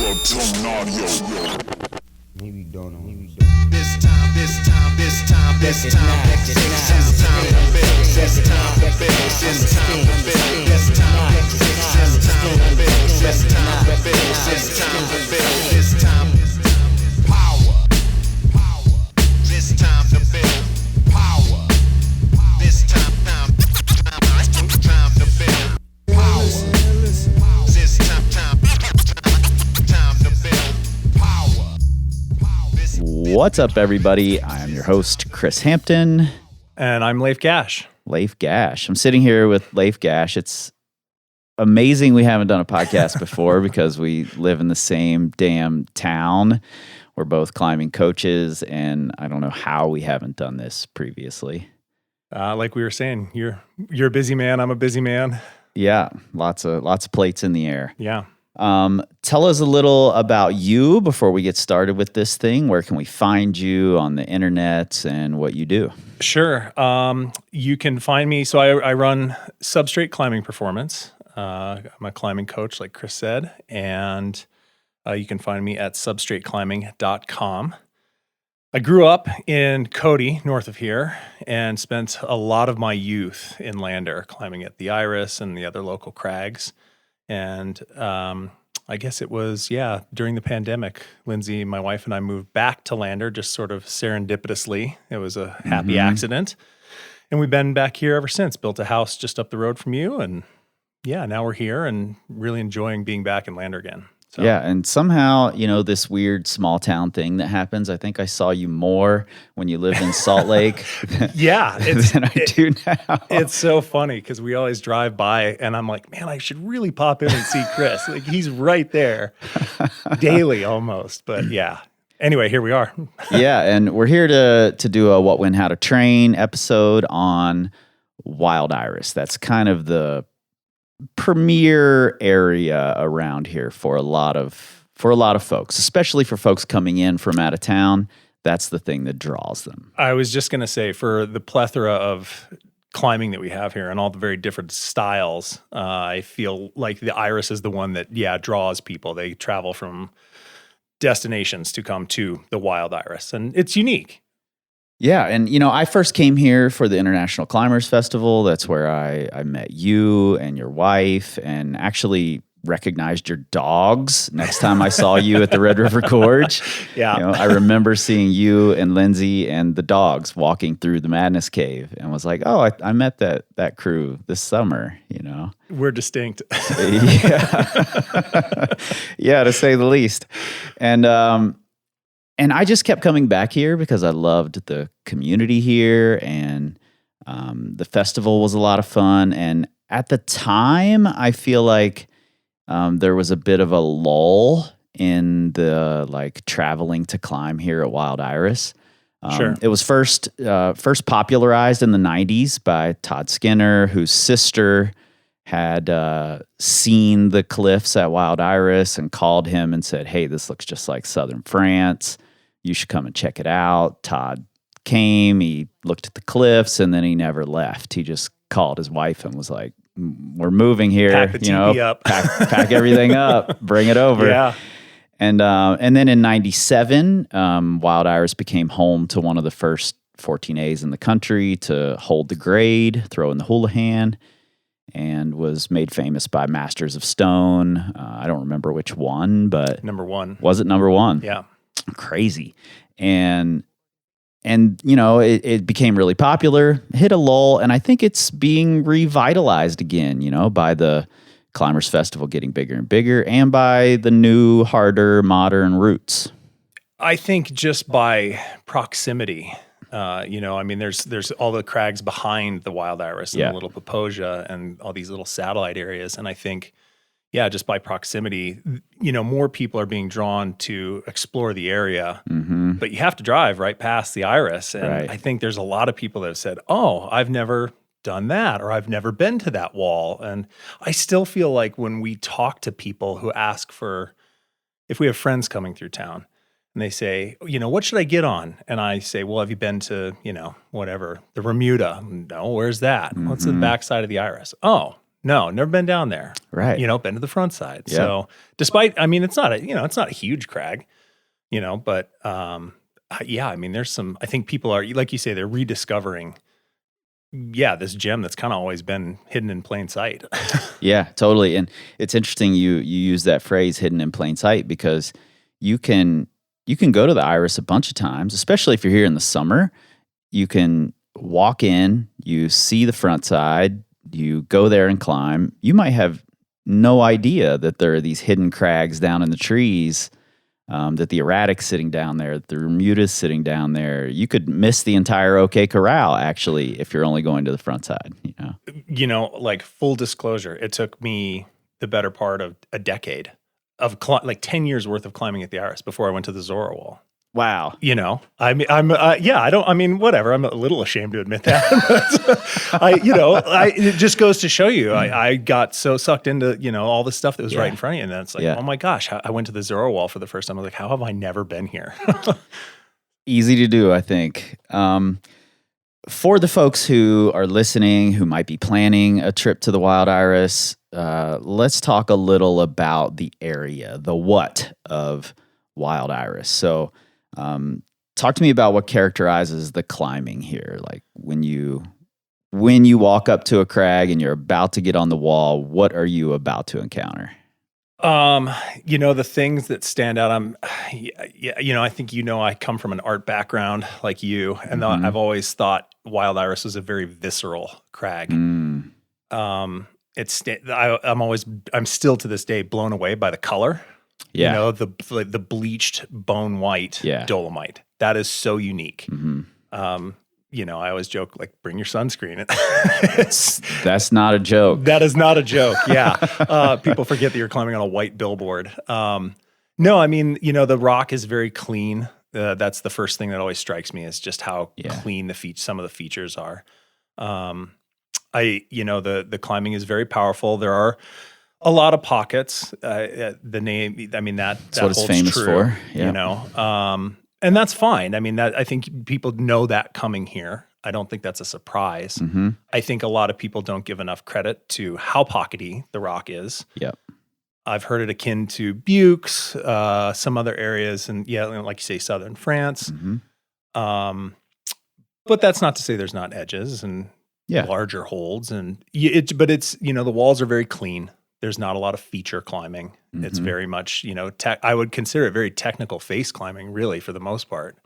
Maybe don't know. This time, this time, this time, this time, this time to build, this time to build, this time to build, this time to build, this time to build, this time to build, this time power, this time to build power, this time to build power, this time to build power. What's up, everybody? I am your host, Chris Hampton. And I'm Leif Gasch. Leif Gasch. I'm sitting here with Leif Gasch. It's amazing we haven't done a podcast before because we live in the same damn town. We're both climbing coaches, and I don't know how we haven't done this previously. Like we were saying, you're a busy man. I'm a busy man. Yeah, lots of plates in the air. Yeah. Tell us a little about you before we get started with this thing. Where can we find you on the internet and what you do? Sure. You can find me. So I run Substrate Climbing Performance. I'm a climbing coach, like Chris said, and you can find me at substrateclimbing.com. I grew up in Cody, north of here, and spent a lot of my youth in Lander, climbing at the Iris and the other local crags. And I guess it was, during the pandemic, Lindsay, my wife, and I moved back to Lander just sort of serendipitously. It was a happy accident. And we've been back here ever since, built a house just up the road from you. And now we're here and really enjoying being back in Lander again. So. Yeah, and somehow, this weird small town thing that happens, I think I saw you more when you lived in Salt Lake than I do now. It's so funny because we always drive by and I'm like, man, I should really pop in and see Chris. Like, he's right there daily almost. But yeah, anyway, here we are. Yeah, and we're here to do a What, When, How to Train episode on Wild Iris. That's kind of the premier area around here for a lot of folks, especially for folks coming in from out of town. That's the thing that draws them. I was just going to say, for the plethora of climbing that we have here and all the very different styles, I feel like the Iris is the one that, draws people. They travel from destinations to come to the Wild Iris, and it's unique. Yeah, and I first came here for the International Climbers Festival. That's where I met you and your wife, and actually recognized your dogs next time I saw you at the Red River Gorge. Yeah. I remember seeing you and Lindsay and the dogs walking through the Madness Cave, and was like, oh, I met that crew this summer, We're distinct. Yeah, to say the least. And I just kept coming back here because I loved the community here, and the festival was a lot of fun. And at the time, I feel like there was a bit of a lull in the traveling to climb here at Wild Iris. Sure. It was first popularized in the 90s by Todd Skinner, whose sister had seen the cliffs at Wild Iris and called him and said, hey, this looks just like southern France. You should come and check it out. Todd came, he looked at the cliffs, and then he never left. He just called his wife and was like, we're moving here. Pack the TV up. pack everything up, bring it over. Yeah. And then in 97, Wild Iris became home to one of the first 14As in the country to hold the grade, throw in the Houlihan, and was made famous by Masters of Stone. I don't remember which one, but Number one. Was it number one? Yeah. Crazy. And it became really popular, hit a lull, and I think it's being revitalized again, by the Climbers Festival getting bigger and bigger, and by the new, harder, modern routes. I think just by proximity, there's all the crags behind the Wild Iris and the Little Paposia and all these little satellite areas. And I think, just by proximity, more people are being drawn to explore the area, but you have to drive right past the Iris. And I think there's a lot of people that have said, oh, I've never done that, or I've never been to that wall. And I still feel like when we talk to people who ask if we have friends coming through town, and they say, what should I get on? And I say, well, have you been to, the Remuda? No, where's that? What's the backside of the Iris? Oh, No, never been down there. Right. Been to the front side. Yeah. So despite, it's not a huge crag, but yeah, there's I think people are, like you say, they're rediscovering, this gem that's kind of always been hidden in plain sight. Yeah, totally. And it's interesting you use that phrase hidden in plain sight because you can go to the Iris a bunch of times, especially if you're here in the summer. You can walk in, you see the front side, you go there and climb. You might have no idea that there are these hidden crags down in the trees, that the erratic's sitting down there, that the Remuda's sitting down there. You could miss the entire OK Corral, actually, if you're only going to the front side. Like full disclosure, it took me the better part of a decade of like 10 years worth of climbing at the Iris before I went to the Zora Wall. Wow. Whatever. I'm a little ashamed to admit that. It just goes to show you, I got so sucked into, all the stuff that was right in front of you. And then it's like, oh my gosh, I went to the Zora Wall for the first time. I was like, how have I never been here? Easy to do, I think. For the folks who are listening, who might be planning a trip to the Wild Iris, let's talk a little about the area, the what of Wild Iris. So, talk to me about what characterizes the climbing here. Like when you walk up to a crag and you're about to get on the wall, what are you about to encounter? The things that stand out, I think, I come from an art background like you, and I've always thought Wild Iris was a very visceral crag. I'm still to this day blown away by the color. Yeah. The bleached bone white dolomite. That is so unique. Mm-hmm. I always joke, like, bring your sunscreen. That's not a joke. That is not a joke. Yeah. People forget that you're climbing on a white billboard. No, the rock is very clean. That's the first thing that always strikes me is just how clean some of the features are. The climbing is very powerful. There are a lot of pockets. The name, that's what it's famous true, for. Yeah. And that's fine. I think people know that coming here. I don't think that's a surprise. Mm-hmm. I think a lot of people don't give enough credit to how pockety the rock is. Yep. I've heard it akin to Buttes, some other areas, and like you say, southern France. Mm-hmm. But that's not to say there's not edges and larger holds, and the walls are very clean. There's not a lot of feature climbing. Mm-hmm. It's very much, I would consider it very technical face climbing, really, for the most part.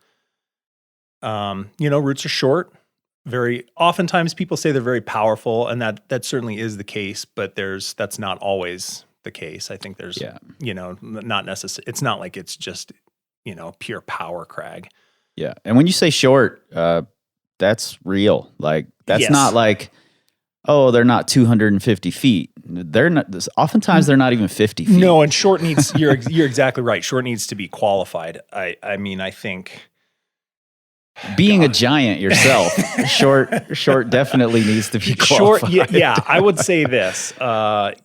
Routes are short. Oftentimes people say they're very powerful, and that certainly is the case, but that's not always the case. I think there's, not necessarily, it's not like it's just, pure power crag. Yeah. And when you say short, that's real. Like, that's not like, oh, they're not 250 feet. They're not. Oftentimes, they're not even 50 feet. No, and short needs. You're exactly right. Short needs to be qualified. I think being a giant yourself, short definitely needs to be qualified. Short. Yeah. I would say this. There's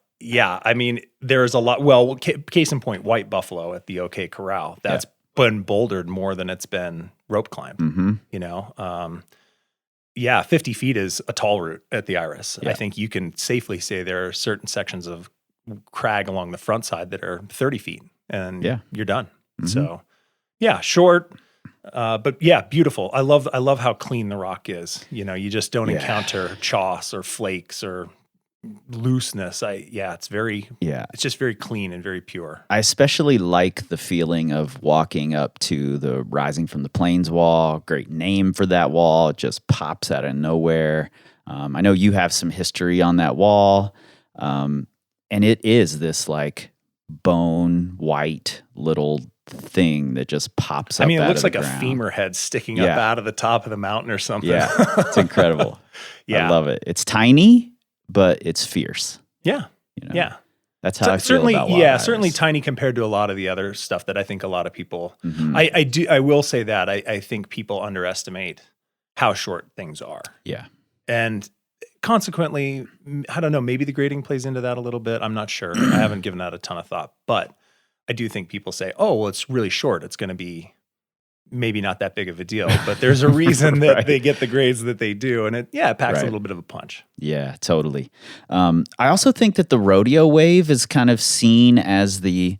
a lot. Well, case in point, White Buffalo at the OK Corral. That's been bouldered more than it's been rope climbed. Mm-hmm. 50 feet is a tall route at the Iris. Yeah. I think you can safely say there are certain sections of crag along the front side that are 30 feet, and you're done. Mm-hmm. So, short, but beautiful. I love how clean the rock is. You just don't encounter choss or flakes or looseness. It's just very clean and very pure. I especially like the feeling of walking up to the Rising from the Plains wall. Great name for that wall. It just pops out of nowhere. I know you have some history on that wall. And it is this like bone white little thing that just pops up. It out looks of like the a ground. femur head sticking up out of the top of the mountain or something. Yeah, it's incredible. I love it. It's tiny, but it's fierce. Yeah. That's how I feel about Wild Iris. Certainly tiny compared to a lot of the other stuff that I think a lot of people. Mm-hmm. I will say that I think people underestimate how short things are. Yeah, and consequently, I don't know. Maybe the grading plays into that a little bit. I'm not sure. I haven't given that a ton of thought, but I do think people say, "Oh, well, it's really short. It's going to be, maybe not that big of a deal, but there's a reason that Right. they get the grades that they do. And it packs Right. a little bit of a punch. Yeah, totally. I also think that the rodeo wave is kind of seen as the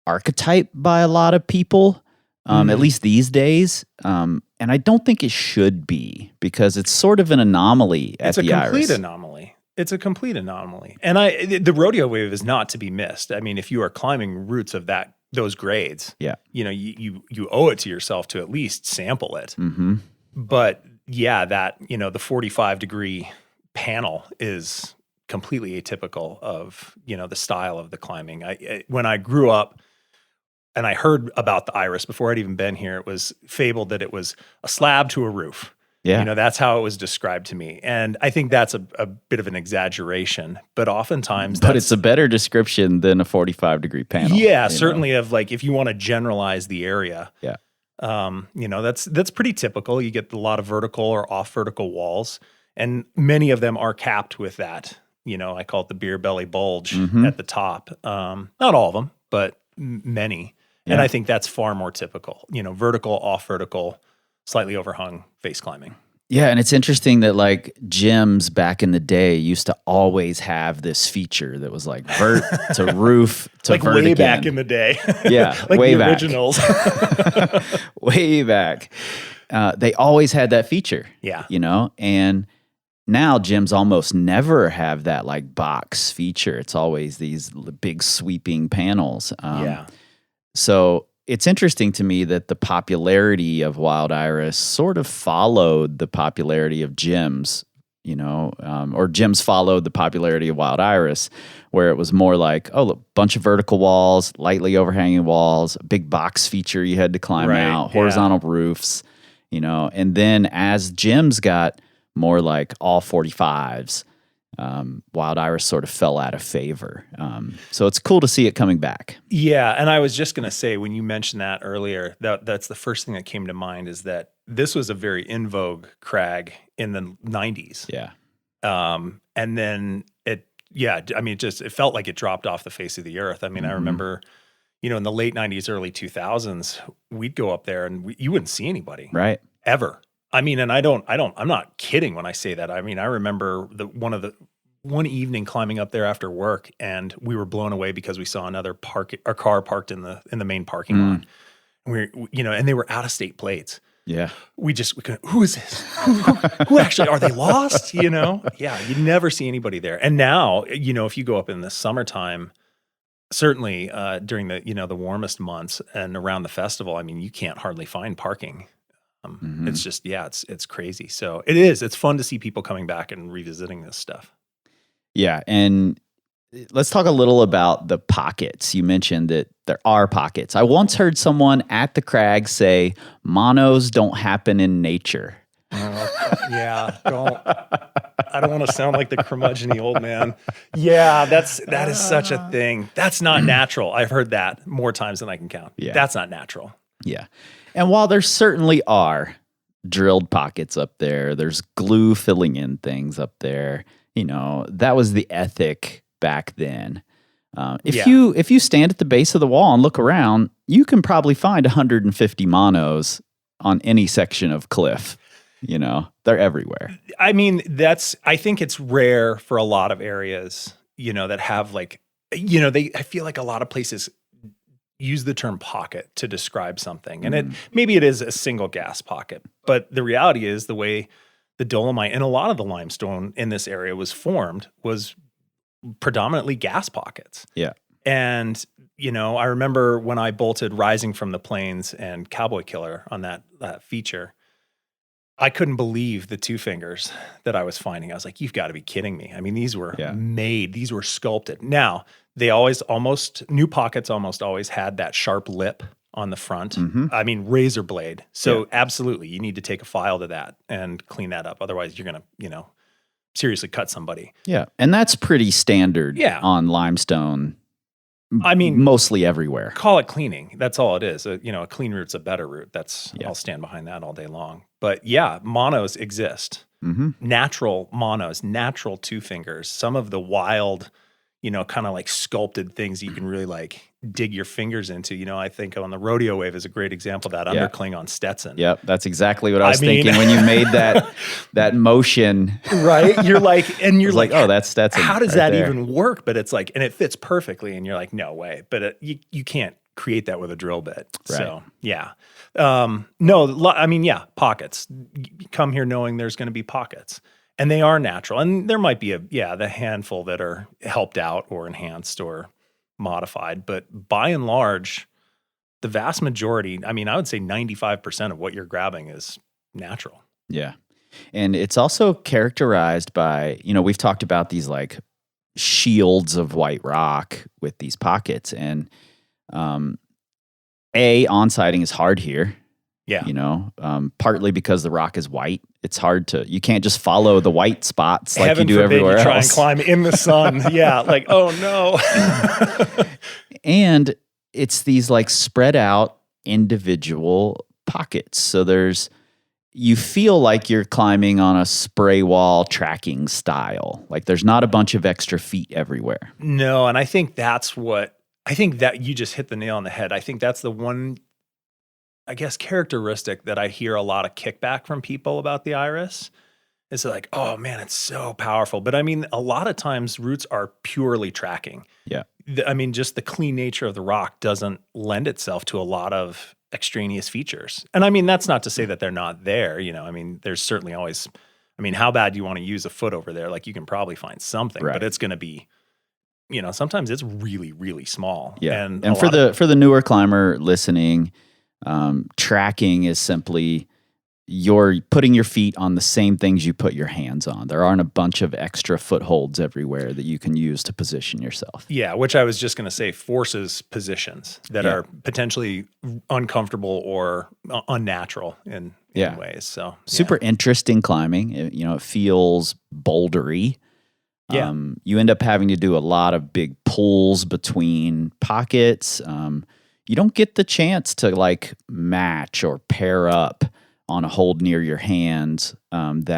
archetype by a lot of people, at least these days. And I don't think it should be, because it's sort of an anomaly at It's a the complete Iris. anomaly. It's a complete anomaly. And the rodeo wave is not to be missed. I mean, if you are climbing routes of those grades, Yeah. you owe it to yourself to at least sample it. Mm-hmm. But yeah, the 45-degree panel is completely atypical of, the style of the climbing. When I grew up and I heard about the Iris before I'd even been here, it was fabled that it was a slab to a roof. Yeah. That's how it was described to me. And I think that's a bit of an exaggeration, but oftentimes But it's a better description than a 45-degree panel. yeah, you know? certainly of like, if you want to generalize the area, Yeah. that's pretty typical. You get a lot of vertical or off vertical walls, and many of them are capped with that. I call it the beer belly bulge Mhm. at the top. Not all of them, but many. And Yeah. I think that's far more typical. Vertical, off vertical, slightly overhung face climbing. Yeah, and it's interesting that like gyms back in the day used to always have this feature that was like vert to roof to Like vert way again. back in the day. Yeah, like way the back. originals. Way back. They always had that feature. Yeah. And now gyms almost never have that like box feature. It's always these big sweeping panels. Yeah. So it's interesting to me that the popularity of wild iris sort of followed the popularity of gyms, or gyms followed the popularity of wild iris, where it was more like, a bunch of vertical walls, lightly overhanging walls, a big box feature you had to climb Right, out, yeah. horizontal roofs, and then as gyms got more like all 45s, wild iris sort of fell out of favor. So it's cool to see it coming back. Yeah, and I was just going to say, when you mentioned that earlier, that's the first thing that came to mind, is that this was a very in vogue crag in the 90s. Yeah. And then it felt like it dropped off the face of the earth. I mean, I remember, in the late 90s, early 2000s, we'd go up there and you wouldn't see anybody. Right. Ever. I mean, and I'm not kidding when I say that. I mean, I remember one evening climbing up there after work, and we were blown away because we saw another car parked in the main parking lot. And and they were out of state plates. Yeah. We couldn't, who is this? Who actually, are they lost? Yeah, you never see anybody there. And now, if you go up in the summertime, certainly during the warmest months and around the festival, I mean, you can't hardly find parking. It's just, it's crazy. So it's fun to see people coming back and revisiting this stuff. Yeah. And let's talk a little about the pockets. You mentioned that there are pockets. I once heard someone at the crag say, monos don't happen in nature. Yeah, I don't want to sound like the curmudgeon-y old man. Yeah, that is such a thing. That's not natural. I've heard that more times than I can count. Yeah. That's not natural. Yeah. And while there certainly are drilled pockets up there, there's glue filling in things up there. That was the ethic back then. If you stand at the base of the wall and look around, you can probably find 150 monos on any section of cliff. They're everywhere. I mean, I think it's rare for a lot of areas, that have like, I feel like a lot of places use the term pocket to describe something. And maybe it is a single gas pocket, but the reality is the way the dolomite and a lot of the limestone in this area was formed was predominantly gas pockets. Yeah. And, I remember when I bolted Rising from the Plains and Cowboy Killer on that feature, I couldn't believe the two fingers that I was finding. I was like, you've got to be kidding me. I mean, these were made, these were sculpted. Now, new pockets almost always had that sharp lip on the front. I mean, razor blade. So absolutely, you need to take a file to that and clean that up. Otherwise, you're going to, seriously cut somebody. Yeah. And that's pretty standard on limestone. I mean, mostly everywhere. Call it cleaning. That's all it is. A clean route's a better route. I'll stand behind that all day long. But yeah, monos exist. Natural monos, natural two fingers. Some of the wild, kind of like sculpted things you can really like dig your fingers into. I think on the rodeo wave is a great example of that undercling on Stetson. Yep, that's exactly what I was thinking when you made that motion. Right? You're like, and you're like, oh, that's Stetson. How does right that there. even work? But it's like, and it fits perfectly, and you're like, no way. But you can't create that with a drill bit. Right. So yeah, no, pockets. You come here knowing there's going to be pockets. And they are natural. And there might be the handful that are helped out or enhanced or modified. But by and large, the vast majority, I would say 95% of what you're grabbing is natural. Yeah. And it's also characterized by, we've talked about these like shields of white rock with these pockets. And on-sighting is hard here. Yeah. Partly because the rock is white. It's hard you can't just follow the white spots like Heaven you do forbid everywhere you try else. and climb in the sun. Yeah. Like, oh no. And it's these like spread out individual pockets. So you feel like you're climbing on a spray wall tracking style. Like there's not a bunch of extra feet everywhere. No. And I think that you just hit the nail on the head. I think that's the one, I guess, characteristic that I hear a lot of kickback from people about the Iris. It's like, oh man, it's so powerful. But a lot of times roots are purely tracking. Yeah. Just the clean nature of the rock doesn't lend itself to a lot of extraneous features. And that's not to say that they're not there. There's certainly always, how bad do you want to use a foot over there? Like you can probably find something, right. But it's going to be, sometimes it's really, really small. Yeah. And for the newer climber listening, tracking is simply you're putting your feet on the same things you put your hands on. There aren't a bunch of extra footholds everywhere that you can use to position yourself. Yeah, which I was just going to say forces positions that are potentially uncomfortable or unnatural in ways. So super interesting climbing. It feels bouldery. Yeah. You end up having to do a lot of big pulls between pockets. You don't get the chance to like match or pair up on a hold near your hands. Not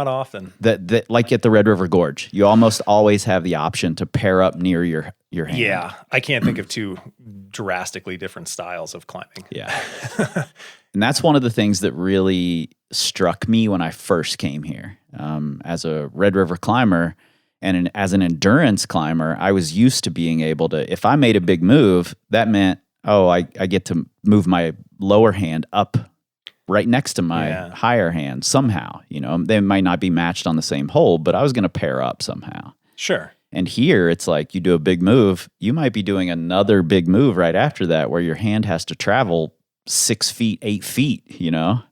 often. That like at the Red River Gorge, you almost always have the option to pair up near your hand. Yeah, I can't think of two drastically different styles of climbing. Yeah, and that's one of the things that really struck me when I first came here. As a Red River climber and as an endurance climber, I was used to being able to, if I made a big move, that meant, I get to move my lower hand up right next to my higher hand somehow. They might not be matched on the same hole, but I was going to pair up somehow. Sure. And here it's like you do a big move, you might be doing another big move right after that where your hand has to travel 6 feet, 8 feet,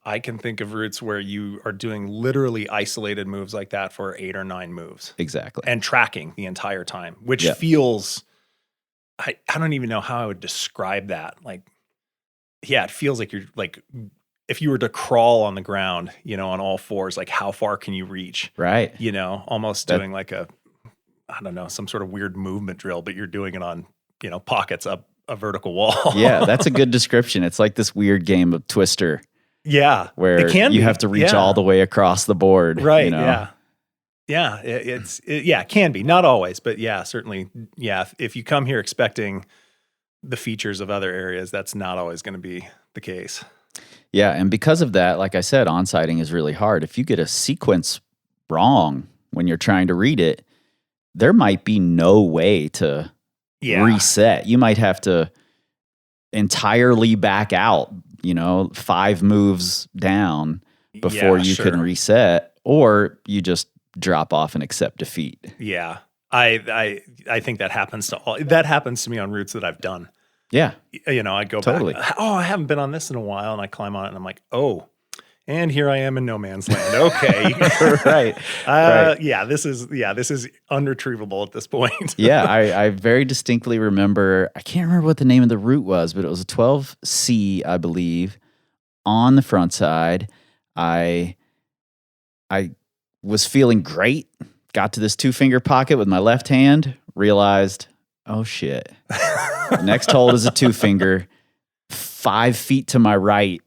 I can think of routes where you are doing literally isolated moves like that for 8 or 9 moves. Exactly. And tracking the entire time, which feels, I don't even know how I would describe that. Like, it feels like you're like, if you were to crawl on the ground, on all fours, like how far can you reach? Right. Almost doing like some sort of weird movement drill, but you're doing it on, pockets up a vertical wall. Yeah, that's a good description. It's like this weird game of Twister. Yeah. Where you have to reach all the way across the board. Right. Yeah. Yeah. It can be. Not always, but certainly. Yeah. If you come here expecting the features of other areas, that's not always going to be the case. Yeah, and because of that, like I said, on-sighting is really hard. If you get a sequence wrong when you're trying to read it, there might be no way to reset. You might have to entirely back out, 5 moves down before you can reset, or you just drop off and accept defeat. Yeah. I think that happens to me on routes that I've done. Yeah. I go totally back. Oh, I haven't been on this in a while. And I climb on it and I'm like, oh, and here I am in no man's land. Okay. Right. Yeah, this is unretrievable at this point. Yeah. I very distinctly remember, I can't remember what the name of the route was, but it was a 12C, I believe, on the front side. I was feeling great. Got to this 2-finger pocket with my left hand, realized, oh shit. Next hold is a 2-finger. 5 feet to my right,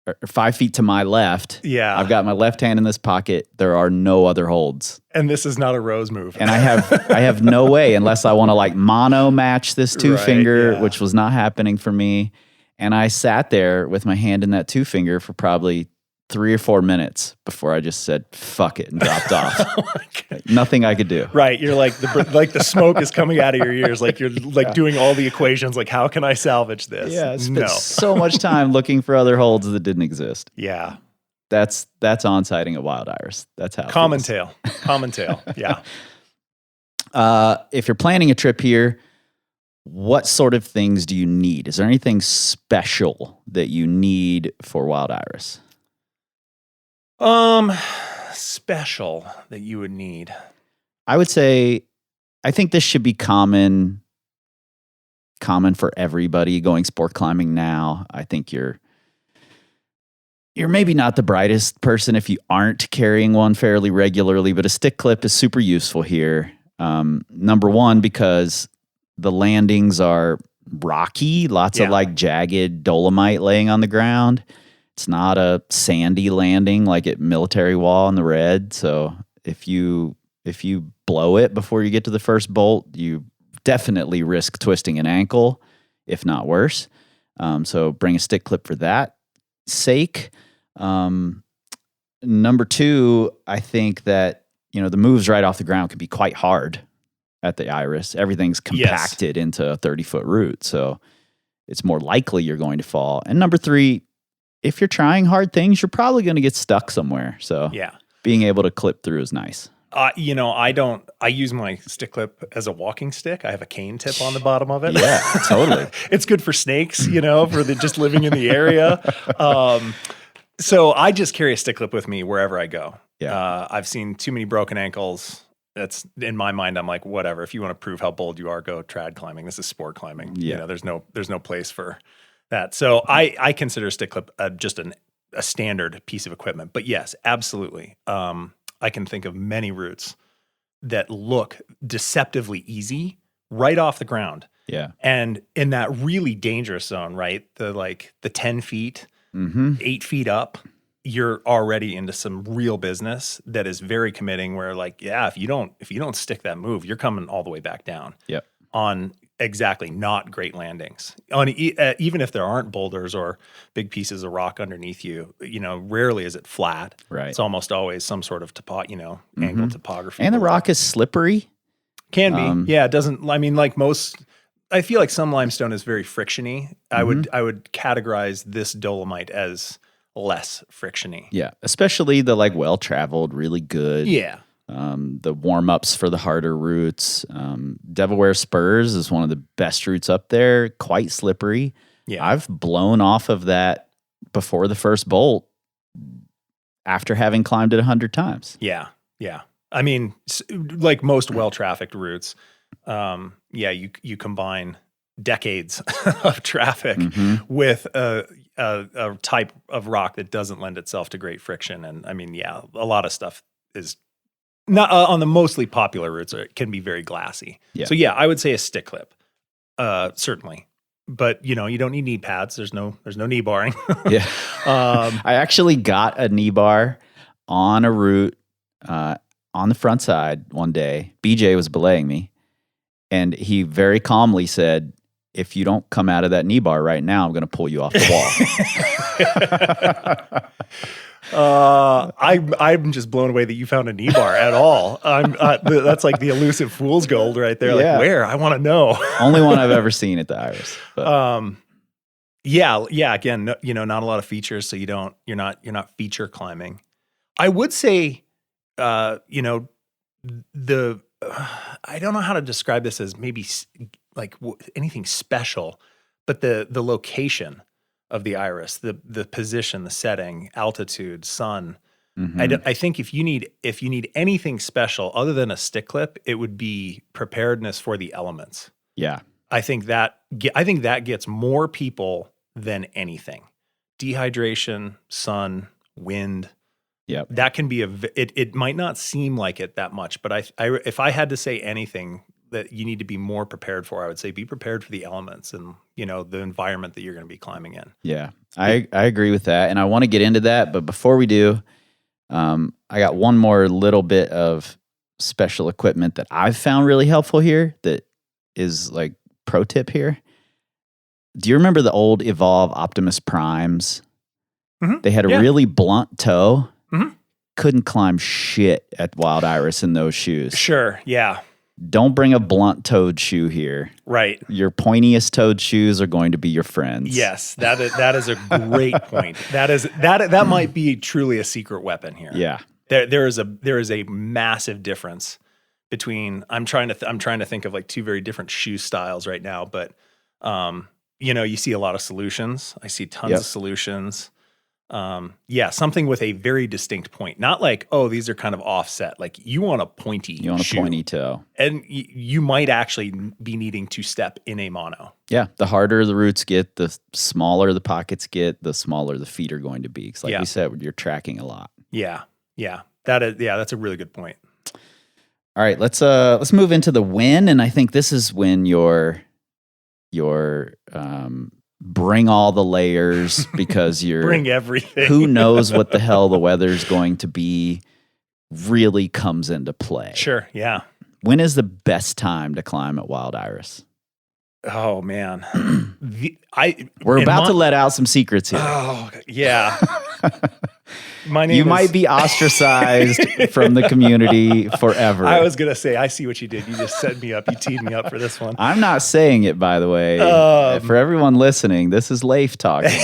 or 5 feet to my left. Yeah. I've got my left hand in this pocket. There are no other holds. And this is not a rose move. And I have no way unless I want to like mono match this two Right, finger, yeah. which was not happening for me. And I sat there with my hand in that two finger for probably 3 or 4 minutes before I just said, fuck it, and dropped off. Like, nothing I could do. Right. You're like, the smoke is coming out of your ears. Like you're like doing all the equations. Like, how can I salvage this? Yeah, I spent No. so much time looking for other holds that didn't exist. Yeah. That's on-sighting a wild iris. That's how it Common feels. tail. Common tail. Yeah. If you're planning a trip here, what sort of things do you need? Is there anything special that you need for wild iris? Special that you would need. I would say, I think this should be common for everybody going sport climbing now. I think you're maybe not the brightest person if you aren't carrying one fairly regularly, but a stick clip is super useful here. Number one, because the landings are rocky, lots of like jagged dolomite laying on the ground. It's not a sandy landing like at Military Wall in the red. So if you blow it before you get to the first bolt, you definitely risk twisting an ankle, if not worse. So bring a stick clip for that sake. Number two, I think that, the moves right off the ground can be quite hard at the iris. Everything's compacted into a 30-foot route. So it's more likely you're going to fall. And number three, if you're trying hard things, you're probably going to get stuck somewhere. So being able to clip through is nice. I use my stick clip as a walking stick. I have a cane tip on the bottom of it. Yeah, totally. It's good for snakes, for just living in the area. So I just carry a stick clip with me wherever I go. Yeah. I've seen too many broken ankles. That's in my mind. I'm like, whatever. If you want to prove how bold you are, go trad climbing. This is sport climbing. Yeah. There's no place for that. So I consider a stick clip just a standard piece of equipment. But yes, absolutely. I can think of many routes that look deceptively easy right off the ground. Yeah. And in that really dangerous zone, right? The 10 feet, 8 feet up, you're already into some real business that is very committing where if you don't stick that move, you're coming all the way back down. Yep. On exactly not great landings. Even if there aren't boulders or big pieces of rock underneath you, rarely is it flat. Right. It's almost always some sort of angle topography. And the rock is slippery. Can be. Yeah, it doesn't, I feel like some limestone is very frictiony. I would categorize this dolomite as less frictiony. Yeah, especially the well-traveled, really good. Yeah. The warm-ups for the harder routes. Delaware Spurs is one of the best routes up there, quite slippery. Yeah. I've blown off of that before the first bolt after having climbed it 100 times. Yeah. Yeah. I mean, like most well-trafficked routes, you combine decades of traffic with a type of rock that doesn't lend itself to great friction. And I mean, a lot of stuff is not on the mostly popular routes. It can be very glassy. Yeah. So I would say a stick clip, certainly. But you don't need knee pads. There's no knee barring. Yeah. I actually got a knee bar on a route on the front side one day. BJ was belaying me, and he very calmly said, "If you don't come out of that knee bar right now, I'm going to pull you off the wall." I'm just blown away that you found a knee bar at all. That's like the elusive fool's gold right there. Yeah. Like where? I want to know. Only one I've ever seen at the Iris. But. Again, not a lot of features, so you're not feature climbing. I would say, I don't know how to describe this as maybe anything special, but the location of the iris, the position, the setting, altitude, sun. I think if you need anything special other than a stick clip, it would be preparedness for the elements. Yeah. I think that gets more people than anything. Dehydration, sun, wind. Yeah. That can be it might not seem like it that much, but if I had to say anything that you need to be more prepared for. I would say be prepared for the elements and, the environment that you're going to be climbing in. Yeah, I agree with that. And I want to get into that. But before we do, I got one more little bit of special equipment that I've found really helpful here that is like pro tip here. Do you remember the old Evolve Optimus Primes? Mm-hmm. They had a Yeah. really blunt toe. Mm-hmm. Couldn't climb shit at Wild Iris in those shoes. Sure. Yeah. Don't bring a blunt-toed shoe here. Right. Your pointiest-toed shoes are going to be your friends. Yes. That is a great point. That might be truly a secret weapon here. Yeah. There is a massive difference between I'm trying to think of like two very different shoe styles right now, but you see a lot of solutions. I see tons of solutions. Something with a very distinct point, not like, oh, these are kind of offset. Like you want a pointy shoe. Pointy toe. And you might actually be needing to step in a mono. Yeah. The harder the roots get, the smaller the pockets get, the smaller the feet are going to be. Because like you said, you're tracking a lot. Yeah. Yeah. That's a really good point. All right, let's move into the win, and I think this is when your bring all the layers because you're bring everything. Who knows what the hell the weather's going to be really comes into play. Sure, yeah. When is the best time to climb at Wild Iris? Oh man, we're about to let out some secrets here. Oh yeah. My name you might be ostracized from the community forever. I was going to say, I see what you did. You just set me up. You teed me up for this one. I'm not saying it, by the way. For everyone listening, this is Leif talking.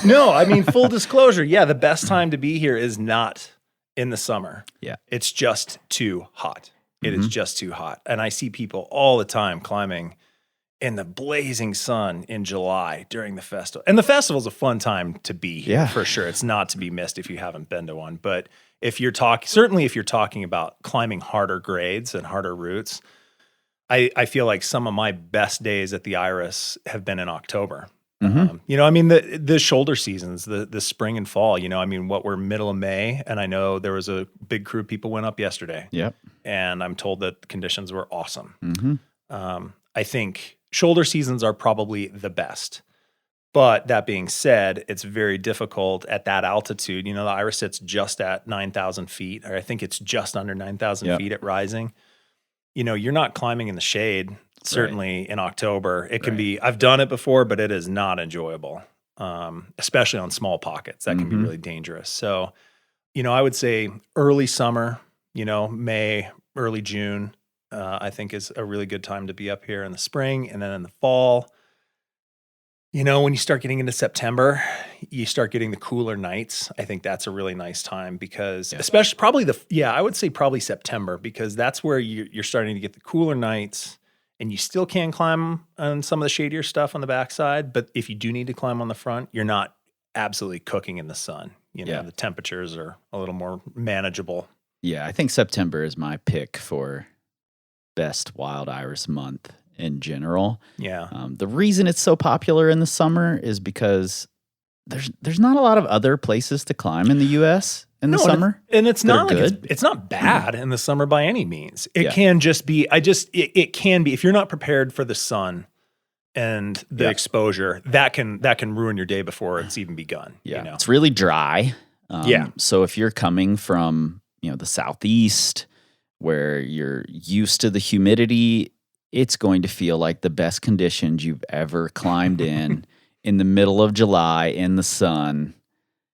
No, I mean, full disclosure. Yeah, the best time to be here is not in the summer. Yeah. It's just too hot. It is just too hot. And I see people all the time climbing in the blazing sun in July during the festival. And the festival is a fun time to be here, for sure. It's not to be missed if you haven't been to one. But if you're talking about climbing harder grades and harder routes, I feel like some of my best days at the Iris have been in October. The shoulder seasons, the spring and fall, we're middle of May, and I know there was a big crew of people went up yesterday. Yep. And I'm told that the conditions were awesome. Mm-hmm. I think shoulder seasons are probably the best. But that being said, it's very difficult at that altitude. The Iris sits just at 9,000 feet, or I think it's just under 9,000 feet at rising. You're not climbing in the shade, certainly in October. It can be, I've done it before, but it is not enjoyable, especially on small pockets. That can be really dangerous. So, I would say early summer, May, early June, I think is a really good time to be up here in the spring. And then in the fall, when you start getting into September, you start getting the cooler nights. I think that's a really nice time because especially I would say probably September, because that's where you're starting to get the cooler nights and you still can climb on some of the shadier stuff on the backside. But if you do need to climb on the front, you're not absolutely cooking in the sun. The temperatures are a little more manageable. Yeah, I think September is my pick for best Wild Iris month in general. Yeah. The reason it's so popular in the summer is because there's not a lot of other places to climb in the U.S. in the summer. And it's not like good. it's not bad in the summer by any means. It can just be, it can be, if you're not prepared for the sun and the exposure, that can ruin your day before it's even begun. Yeah. It's really dry. So if you're coming from, the southeast where you're used to the humidity, it's going to feel like the best conditions you've ever climbed in the middle of July in the sun.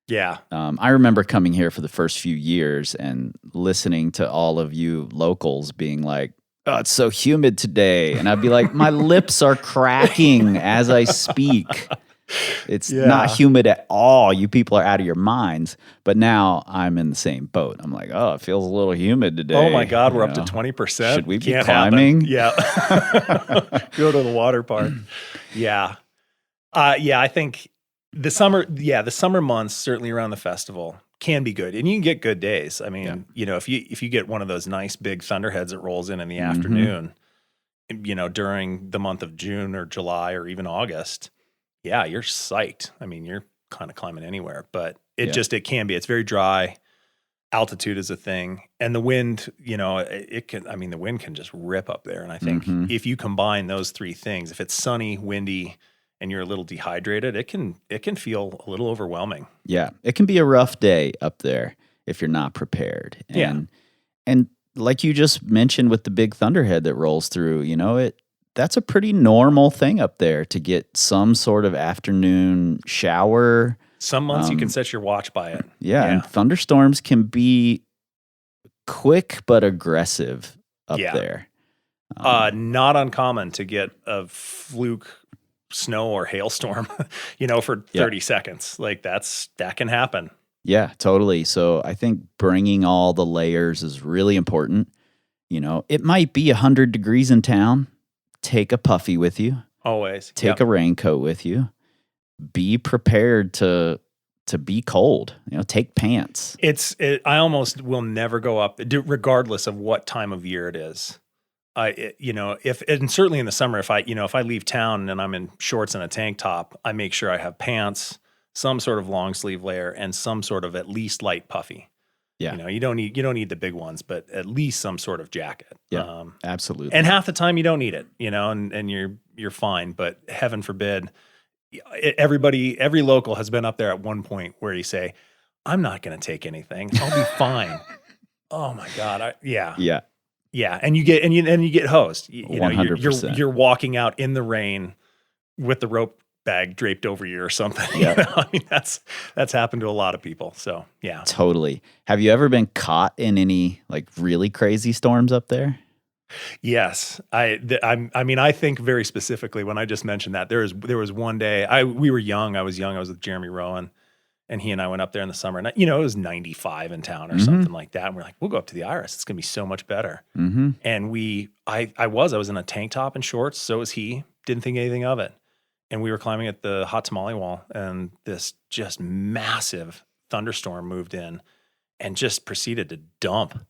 Yeah. I remember coming here for the first few years and listening to all of you locals being like, oh, it's so humid today. And I'd be like, my lips are cracking as I speak. It's not humid at all. You people are out of your minds. But now I'm in the same boat. I'm like, oh, it feels a little humid today. Oh my God, we're up to 20%. Should we be climbing? Yeah. Go to the water park. Yeah. I think the summer months, certainly around the festival, can be good. And you can get good days. I mean, if you get one of those nice big thunderheads that rolls in the afternoon, during the month of June or July or even August, you're psyched. I mean, you're kind of climbing anywhere, but it can be. It's very dry. altitude is a thing, and the wind, the wind can just rip up there. And I think if you combine those three things, if it's sunny, windy, and you're a little dehydrated, it can feel a little overwhelming. Yeah, it can be a rough day up there if you're not prepared. And like you just mentioned with the big thunderhead that rolls through, that's a pretty normal thing up there to get some sort of afternoon shower. Some months you can set your watch by it. Yeah, and thunderstorms can be quick but aggressive up there. Not uncommon to get a fluke snow or hailstorm, for 30 seconds. Like that can happen. Yeah, totally. So I think bringing all the layers is really important. It might be 100 degrees in town. Take a puffy with you. Always. Take a raincoat with you. Be prepared to be cold. Take pants. I almost will never go up, regardless of what time of year it is. And certainly in the summer, if I leave town and I'm in shorts and a tank top, I make sure I have pants, some sort of long sleeve layer, and some sort of at least light puffy. Yeah. You don't need the big ones, but at least some sort of jacket. Yeah, absolutely. And half the time you don't need it, and you're fine. But heaven forbid, every local has been up there at one point where you say, I'm not going to take anything. I'll be fine. Oh my God. Yeah. And you get hosed. 100%. You're walking out in the rain with the rope bag draped over you or something. Yeah. That's happened to a lot of people. So yeah. Totally. Have you ever been caught in any really crazy storms up there? Yes. I think very specifically when I just mentioned that there was one day we were young. I was with Jeremy Rowan, and he and I went up there in the summer, and it was 95 in town or something like that. And we're like, we'll go up to the Iris. It's going to be so much better. Mm-hmm. And I was in a tank top and shorts. So was he. Didn't think anything of it. And we were climbing at the Hot Tamale Wall, and this just massive thunderstorm moved in and just proceeded to dump.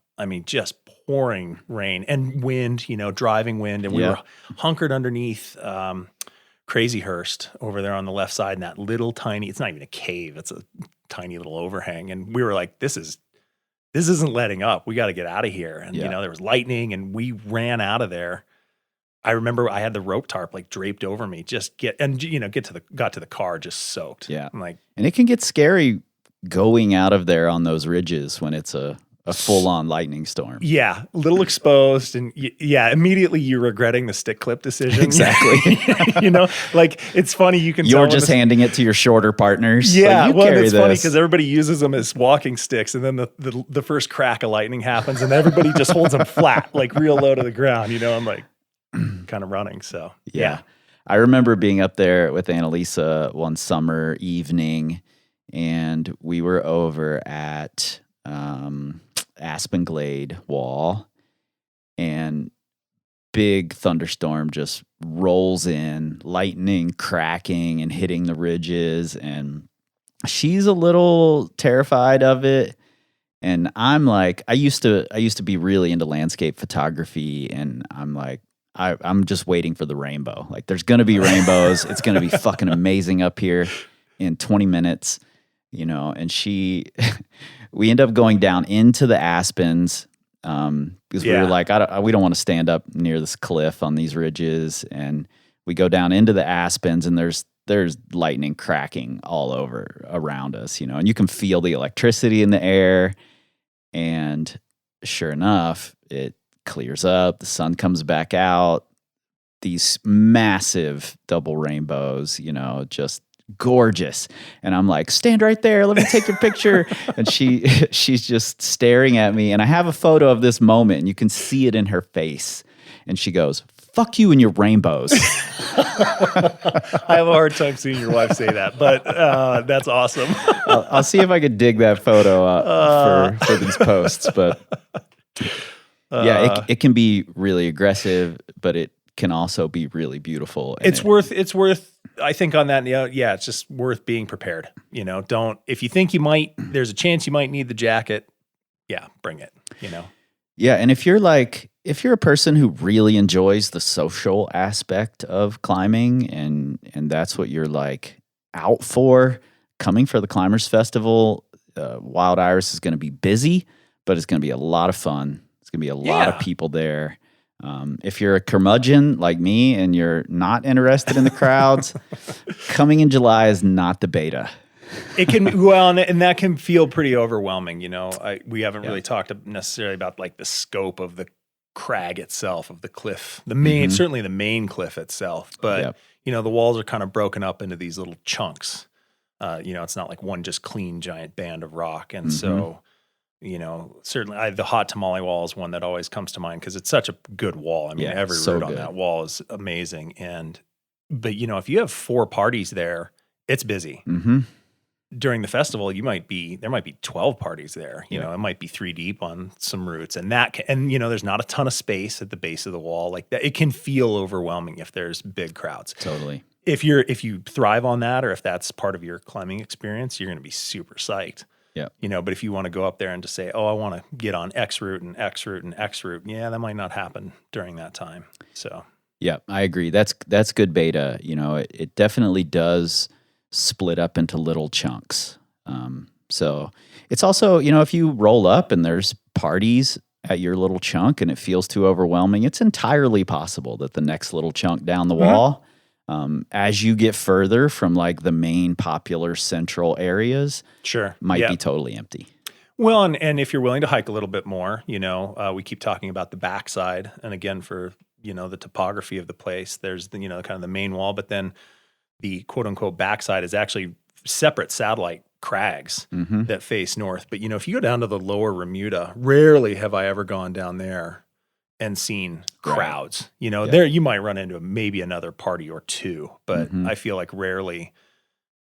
Just pouring rain and wind, driving wind. And we were hunkered underneath Crazyhurst over there on the left side in that little tiny, it's not even a cave, it's a tiny little overhang. And we were like, this isn't letting up. We got to get out of here. And, there was lightning, and we ran out of there. I remember I had the rope tarp draped over me, got to the car just soaked. Yeah. I'm like, and it can get scary going out of there on those ridges when it's a full-on lightning storm. Yeah, a little exposed, and immediately you're regretting the stick clip decision. Exactly. It's funny, you can You're just handing it to your shorter partners. Yeah, it's funny because everybody uses them as walking sticks, and then the first crack of lightning happens, and everybody just holds them flat, real low to the ground. I'm like kind of running. So yeah. I remember being up there with Annalisa one summer evening, and we were over at Aspen Glade Wall, and big thunderstorm just rolls in, lightning cracking and hitting the ridges, and she's a little terrified of it. And I'm like, I used to be really into landscape photography, and I'm like, I'm just waiting for the rainbow. There's going to be rainbows. It's going to be fucking amazing up here in 20 minutes, and we end up going down into the aspens because we were like, we don't want to stand up near this cliff on these ridges. And we go down into the aspens, and there's lightning cracking all over around us, and you can feel the electricity in the air. And sure enough, it clears up, the sun comes back out, these massive double rainbows, just gorgeous. And I'm like, stand right there, let me take your picture. And she's just staring at me, and I have a photo of this moment, and you can see it in her face. And she goes, fuck you and your rainbows. I have a hard time seeing your wife say that, but that's awesome. I'll see if I could dig that photo up for these posts. But it can be really aggressive, but it can also be really beautiful. It's worth, I think on that, it's just worth being prepared. If you think there's a chance you might need the jacket, bring it, Yeah, and if you're a person who really enjoys the social aspect of climbing, and that's what you're out for, coming for the Climbers Festival, Wild Iris is going to be busy, but it's going to be a lot of fun. It's going to be a lot of people there. If you're a curmudgeon like me and you're not interested in the crowds, coming in July is not the beta. It can, and that can feel pretty overwhelming. We haven't really talked necessarily about like the scope of the crag itself, of the cliff, certainly the main cliff itself. But the walls are kind of broken up into these little chunks. It's not like one just clean giant band of rock. And so, certainly the Hot Tamale Wall is one that always comes to mind because it's such a good wall. I mean, every root on that wall is amazing. But if you have 4 parties there, it's busy. During the festival, there might be 12 parties there. It might be 3 deep on some routes, and there's not a ton of space at the base of the wall like that. It can feel overwhelming if there's big crowds. Totally. If you thrive on that, or if that's part of your climbing experience, you're going to be super psyched. Yeah. But if you want to go up there and just say, oh, I want to get on X route and X route and X route, that might not happen during that time. So. Yeah, I agree. That's good beta. It definitely does split up into little chunks. So it's also, if you roll up and there's parties at your little chunk and it feels too overwhelming, it's entirely possible that the next little chunk down the wall, as you get further from like the main popular central areas, might be totally empty. Well, and if you're willing to hike a little bit more, we keep talking about the backside, and again, for, the topography of the place, there's the, kind of the main wall, but then the quote unquote backside is actually separate satellite crags that face north. But, if you go down to the lower Remuda, rarely have I ever gone down there and seen crowds. There you might run into maybe another party or 2, but I feel like rarely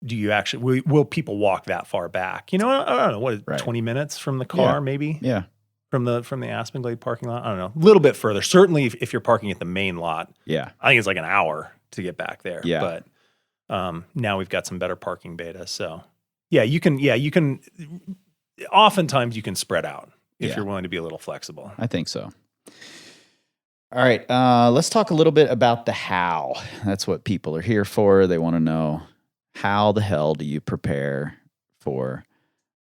do you actually, will people walk that far back? I don't know, 20 minutes from the car maybe? Yeah. From the Aspen Glade parking lot? I don't know. A little bit further. Certainly if you're parking at the main lot. Yeah. I think it's like an hour to get back there. Yeah. But now we've got some better parking beta. So you can oftentimes you can spread out if you're willing to be a little flexible. I think so. All right. Let's talk a little bit about the how. That's what people are here for. They want to know, how the hell do you prepare for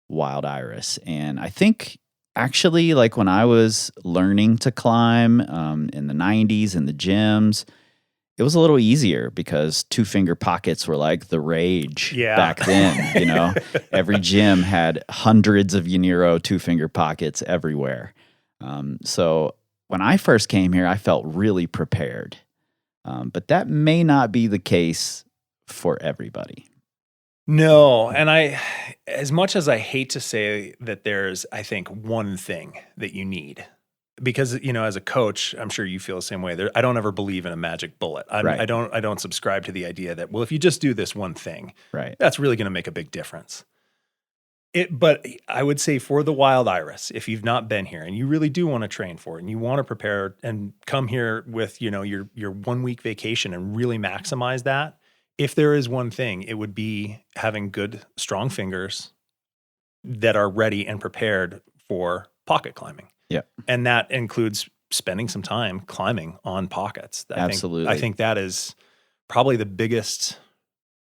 Wild Iris? And I think actually, like when I was learning to climb in the 90s in the gyms, it was a little easier because 2-finger pockets were like the rage back then. Every gym had hundreds of Uniro 2-finger pockets everywhere. So when I first came here, I felt really prepared. But that may not be the case for everybody. No, and as much as I hate to say that there's, I think, one thing that you need, because as a coach, I'm sure you feel the same way. I don't ever believe in a magic bullet. I don't subscribe to the idea that, well, if you just do this one thing, that's really going to make a big difference. But I would say for the Wild Iris, if you've not been here and you really do want to train for it and you want to prepare and come here with your 1 week vacation and really maximize that, if there is one thing, it would be having good, strong fingers that are ready and prepared for pocket climbing. Yeah. And that includes spending some time climbing on pockets. Absolutely. I think that is probably the biggest,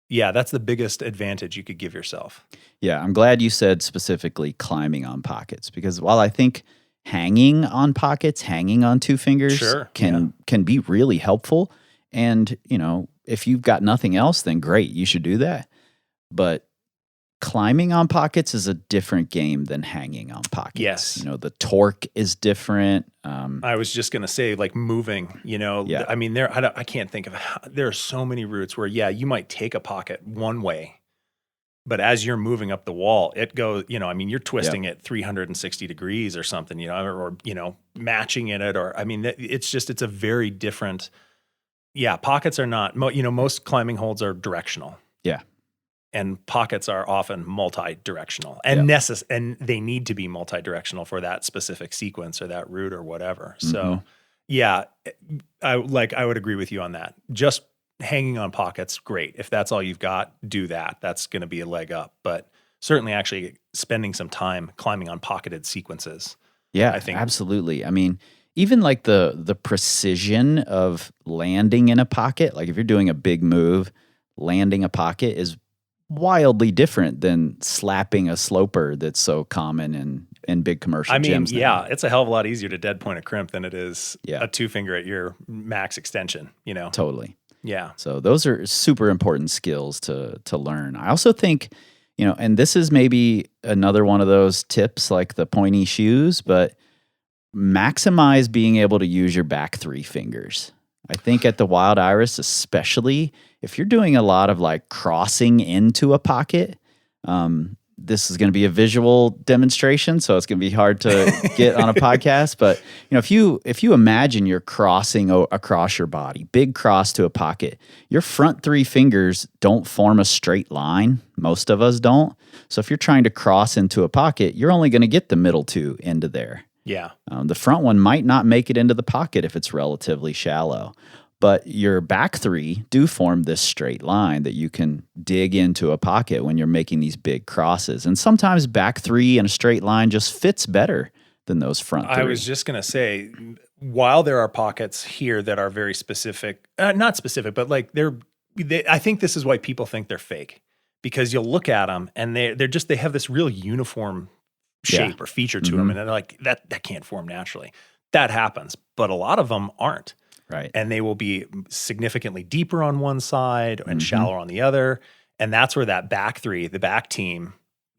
that's the biggest advantage you could give yourself. Yeah, I'm glad you said specifically climbing on pockets, because while I think hanging on pockets, hanging on 2 fingers can be really helpful. And, if you've got nothing else, then great, you should do that. But climbing on pockets is a different game than hanging on pockets. Yes. The torque is different. I was just going to say, like moving, I mean, I can't think of, there are so many routes where, you might take a pocket one way, but as you're moving up the wall, it goes, you're twisting it 360 degrees or something, or matching it, it's a very different. Yeah, pockets are not, most climbing holds are directional. Yeah. And pockets are often multi-directional and and they need to be multi-directional for that specific sequence or that route or whatever. So I would agree with you on that. Just hanging on pockets, great. If that's all you've got, do that. That's going to be a leg up. But certainly actually spending some time climbing on pocketed sequences. Yeah, I think absolutely. I mean, even like the precision of landing in a pocket, like if you're doing a big move, landing a pocket is wildly different than slapping a sloper that's so common in big commercial gyms now. Yeah, it's a hell of a lot easier to dead point a crimp than it is Yeah. a 2-finger at your max extension, Totally. Yeah. So those are super important skills to learn. I also think, and this is maybe another one of those tips like the pointy shoes, but maximize being able to use your back 3 fingers. I think at the Wild Iris, especially if you're doing a lot of like crossing into a pocket, this is going to be a visual demonstration, so it's going to be hard to get on a podcast. But if you imagine you're crossing across your body, big cross to a pocket, your front 3 fingers don't form a straight line. Most of us don't. So if you're trying to cross into a pocket, you're only going to get the middle 2 into there. Yeah. The front one might not make it into the pocket if it's relatively shallow, but your back 3 do form this straight line that you can dig into a pocket when you're making these big crosses. And sometimes back 3 in a straight line just fits better than those front 3. I was just going to say, while there are pockets here that are very specific, not specific, but like I think this is why people think they're fake, because you'll look at them and they have this real uniform shape or feature to them, and they're like, that can't form naturally. That happens, but a lot of them aren't. Right. And they will be significantly deeper on one side and shallower on the other. And that's where that back 3, the back team,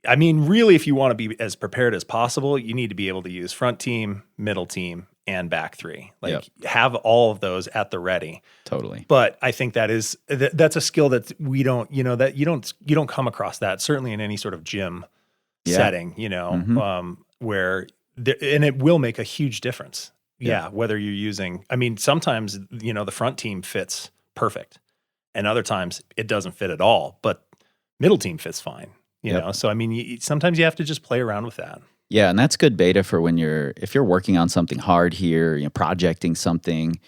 I mean, really, if you want to be as prepared as possible, you need to be able to use front team, middle team, and back 3. Like have all of those at the ready. Totally. But I think that's a skill that we don't, that you don't come across that, certainly in any sort of gym setting, where and it will make a huge difference. Yeah. Whether you're using, sometimes, the front team fits perfect and other times it doesn't fit at all, but middle team fits fine, you know? So, sometimes you have to just play around with that. Yeah. And that's good beta for if you're working on something hard here, projecting something,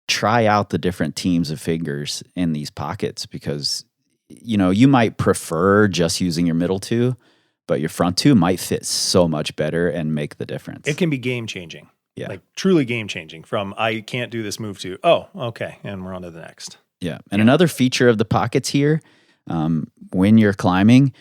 try out the different teams of fingers in these pockets because, you might prefer just using your middle 2, but your front 2 might fit so much better and make the difference. It can be game changing. Yeah. Like truly game changing from I can't do this move to, oh, okay. And we're on to the next. Yeah. And another feature of the pockets here, when you're climbing,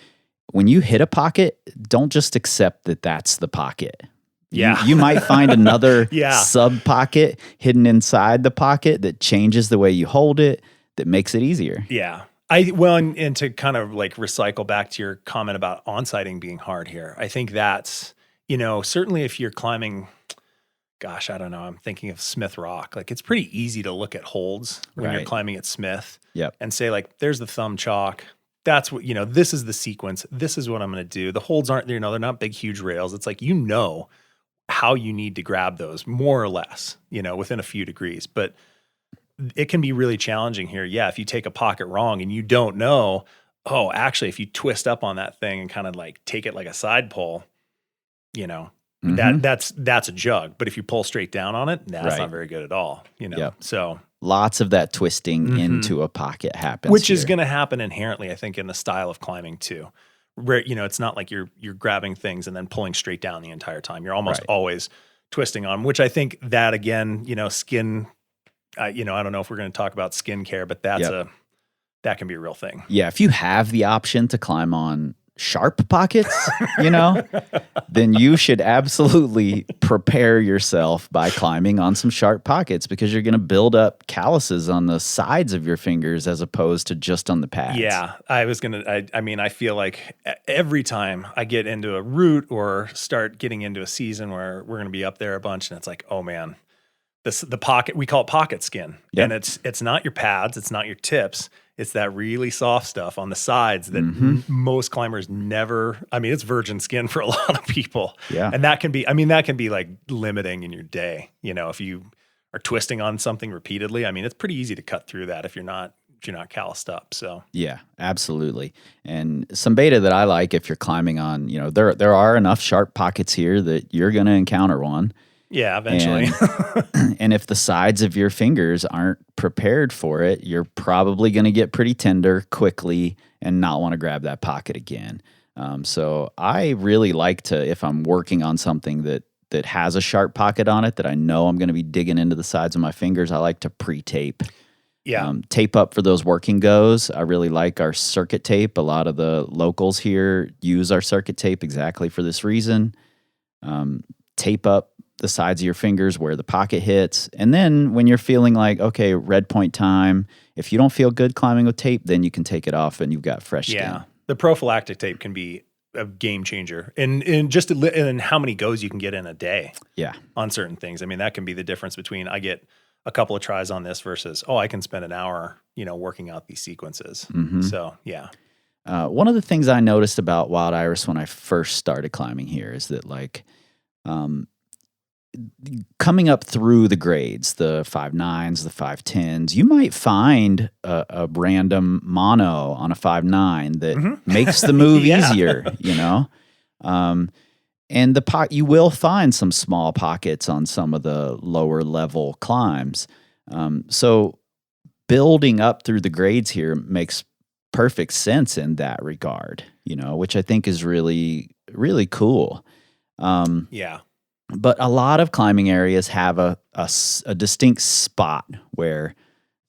when you hit a pocket, don't just accept that that's the pocket. Yeah. You might find another sub pocket hidden inside the pocket that changes the way you hold it, that makes it easier. Yeah. And to kind of like recycle back to your comment about on-sighting being hard here, I think that's, certainly if you're climbing, gosh, I don't know, I'm thinking of Smith Rock. Like it's pretty easy to look at holds when you're climbing at Smith and say like, there's the thumb chalk. That's what, this is the sequence. This is what I'm going to do. The holds aren't, they're not big, huge rails. It's like, how you need to grab those more or less, within a few degrees, but it can be really challenging here. Yeah. If you take a pocket wrong and you don't know, actually, if you twist up on that thing and kind of like take it like a side pull, that's a jug. But if you pull straight down on it, that's not very good at all, So lots of that twisting into a pocket happens. Which is going to happen inherently, I think, in the style of climbing too. Where, it's not like you're grabbing things and then pulling straight down the entire time. You're almost always twisting on, which I think that again, skin, I don't know if we're going to talk about skincare, but that can be a real thing. Yeah. If you have the option to climb on sharp pockets, then you should absolutely prepare yourself by climbing on some sharp pockets because you're going to build up calluses on the sides of your fingers as opposed to just on the pads. Yeah. I feel like every time I get into a route or start getting into a season where we're going to be up there a bunch and it's like, oh man, the pocket, we call it pocket skin. Yep. And it's not your pads, it's not your tips. It's that really soft stuff on the sides that most climbers never, it's virgin skin for a lot of people. Yeah. And that can be like limiting in your day. If you are twisting on something repeatedly, it's pretty easy to cut through that if you're not calloused up. So yeah, absolutely. And some beta that I like if you're climbing on, there are enough sharp pockets here that you're going to encounter one. Yeah, eventually. And if the sides of your fingers aren't prepared for it, you're probably going to get pretty tender quickly and not want to grab that pocket again. So I really like to, if I'm working on something that has a sharp pocket on it that I know I'm going to be digging into the sides of my fingers, I like to pre-tape Yeah. Tape up for those working goes. I really like our circuit tape. A lot of the locals here use our circuit tape exactly for this reason. Tape up the sides of your fingers where the pocket hits. And then when you're feeling like, okay, red point time, if you don't feel good climbing with tape, then you can take it off and you've got fresh skin. The prophylactic tape can be a game changer. And just in how many goes you can get in a day. Yeah. On certain things. I mean, that can be the difference between I get a couple of tries on this versus, I can spend an hour, working out these sequences. So, yeah. One of the things I noticed about wild iris when I first started climbing here is that like coming up through the grades, the 5.9s, the 5.10s, you might find a random mono on a 5.9 that makes the move easier, and you will find some small pockets on some of the lower level climbs. So building up through the grades here makes perfect sense in that regard, which I think is really, really cool. But a lot of climbing areas have a distinct spot where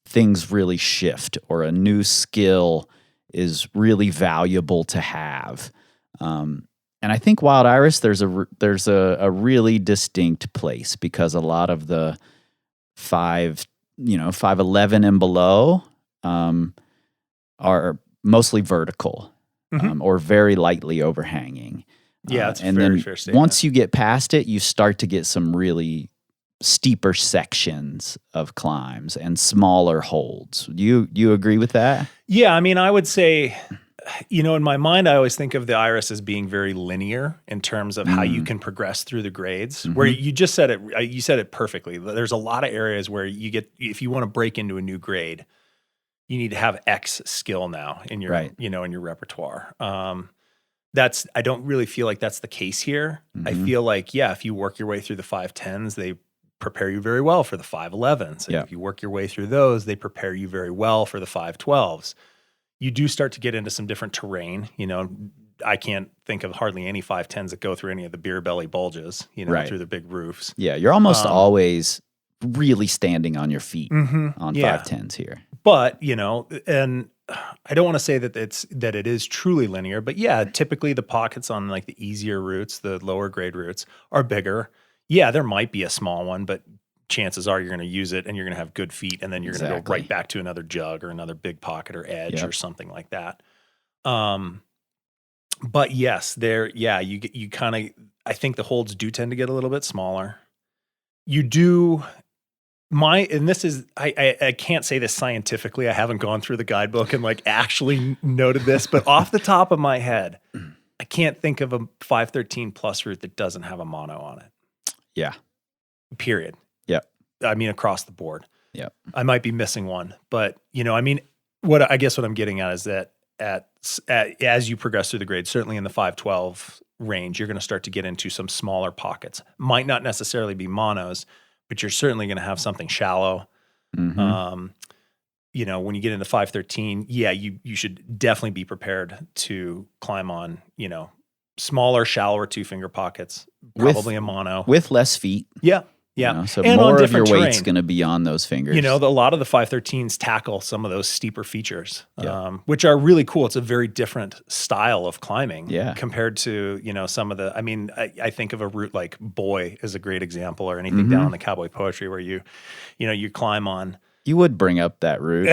things really shift or a new skill is really valuable to have. And I think wild iris, there's a really distinct place because a lot of the 5'11" and below are mostly vertical or very lightly overhanging. It's and very then fair statement. Once you get past it, you start to get some really steeper sections of climbs and smaller holds. You agree with that? Yeah, I mean, I would say, in my mind, I always think of the iris as being very linear in terms of how you can progress through the grades. Where you just said it, you said it perfectly. There's a lot of areas where if you want to break into a new grade, you need to have X skill now in your, in your repertoire. I don't really feel like that's the case here. I feel like, if you work your way through the 5.10s, they prepare you very well for the 5.11s. And if you work your way through those, they prepare you very well for the 5.12s. You do start to get into some different terrain. I can't think of hardly any 5.10s that go through any of the beer belly bulges, through the big roofs. Yeah, you're almost always really standing on your feet on 5.10s here. But, and I don't want to say that it is truly linear, but typically the pockets on like the easier routes, the lower grade routes are bigger. Yeah, there might be a small one, but chances are you're going to use it and you're going to have good feet, and then you're going to go right back to another jug or another big pocket or edge or something like that. But yes, you kind of, I think the holds do tend to get a little bit smaller. You do. And this is, I can't say this scientifically. I haven't gone through the guidebook and like actually noted this, but off the top of my head, I can't think of a 513 plus route that doesn't have a mono on it. Yeah. Period. Yep. I mean, across the board. Yep. I might be missing one, but what I'm getting at is that as you progress through the grade, certainly in the 512 range, you're going to start to get into some smaller pockets. Might not necessarily be monos, but you're certainly going to have something shallow. When you get into 513, you should definitely be prepared to climb on, smaller, shallower 2-finger pockets, probably a mono. With less feet. Yeah. Yeah. So and more on of your different weight's terrain. going to be on those fingers. A lot of the 513s tackle some of those steeper features, which are really cool. It's a very different style of climbing compared to, some of the, I think of a route like Boy is a great example, or anything down in the Cowboy Poetry where you climb on. You would bring up that route.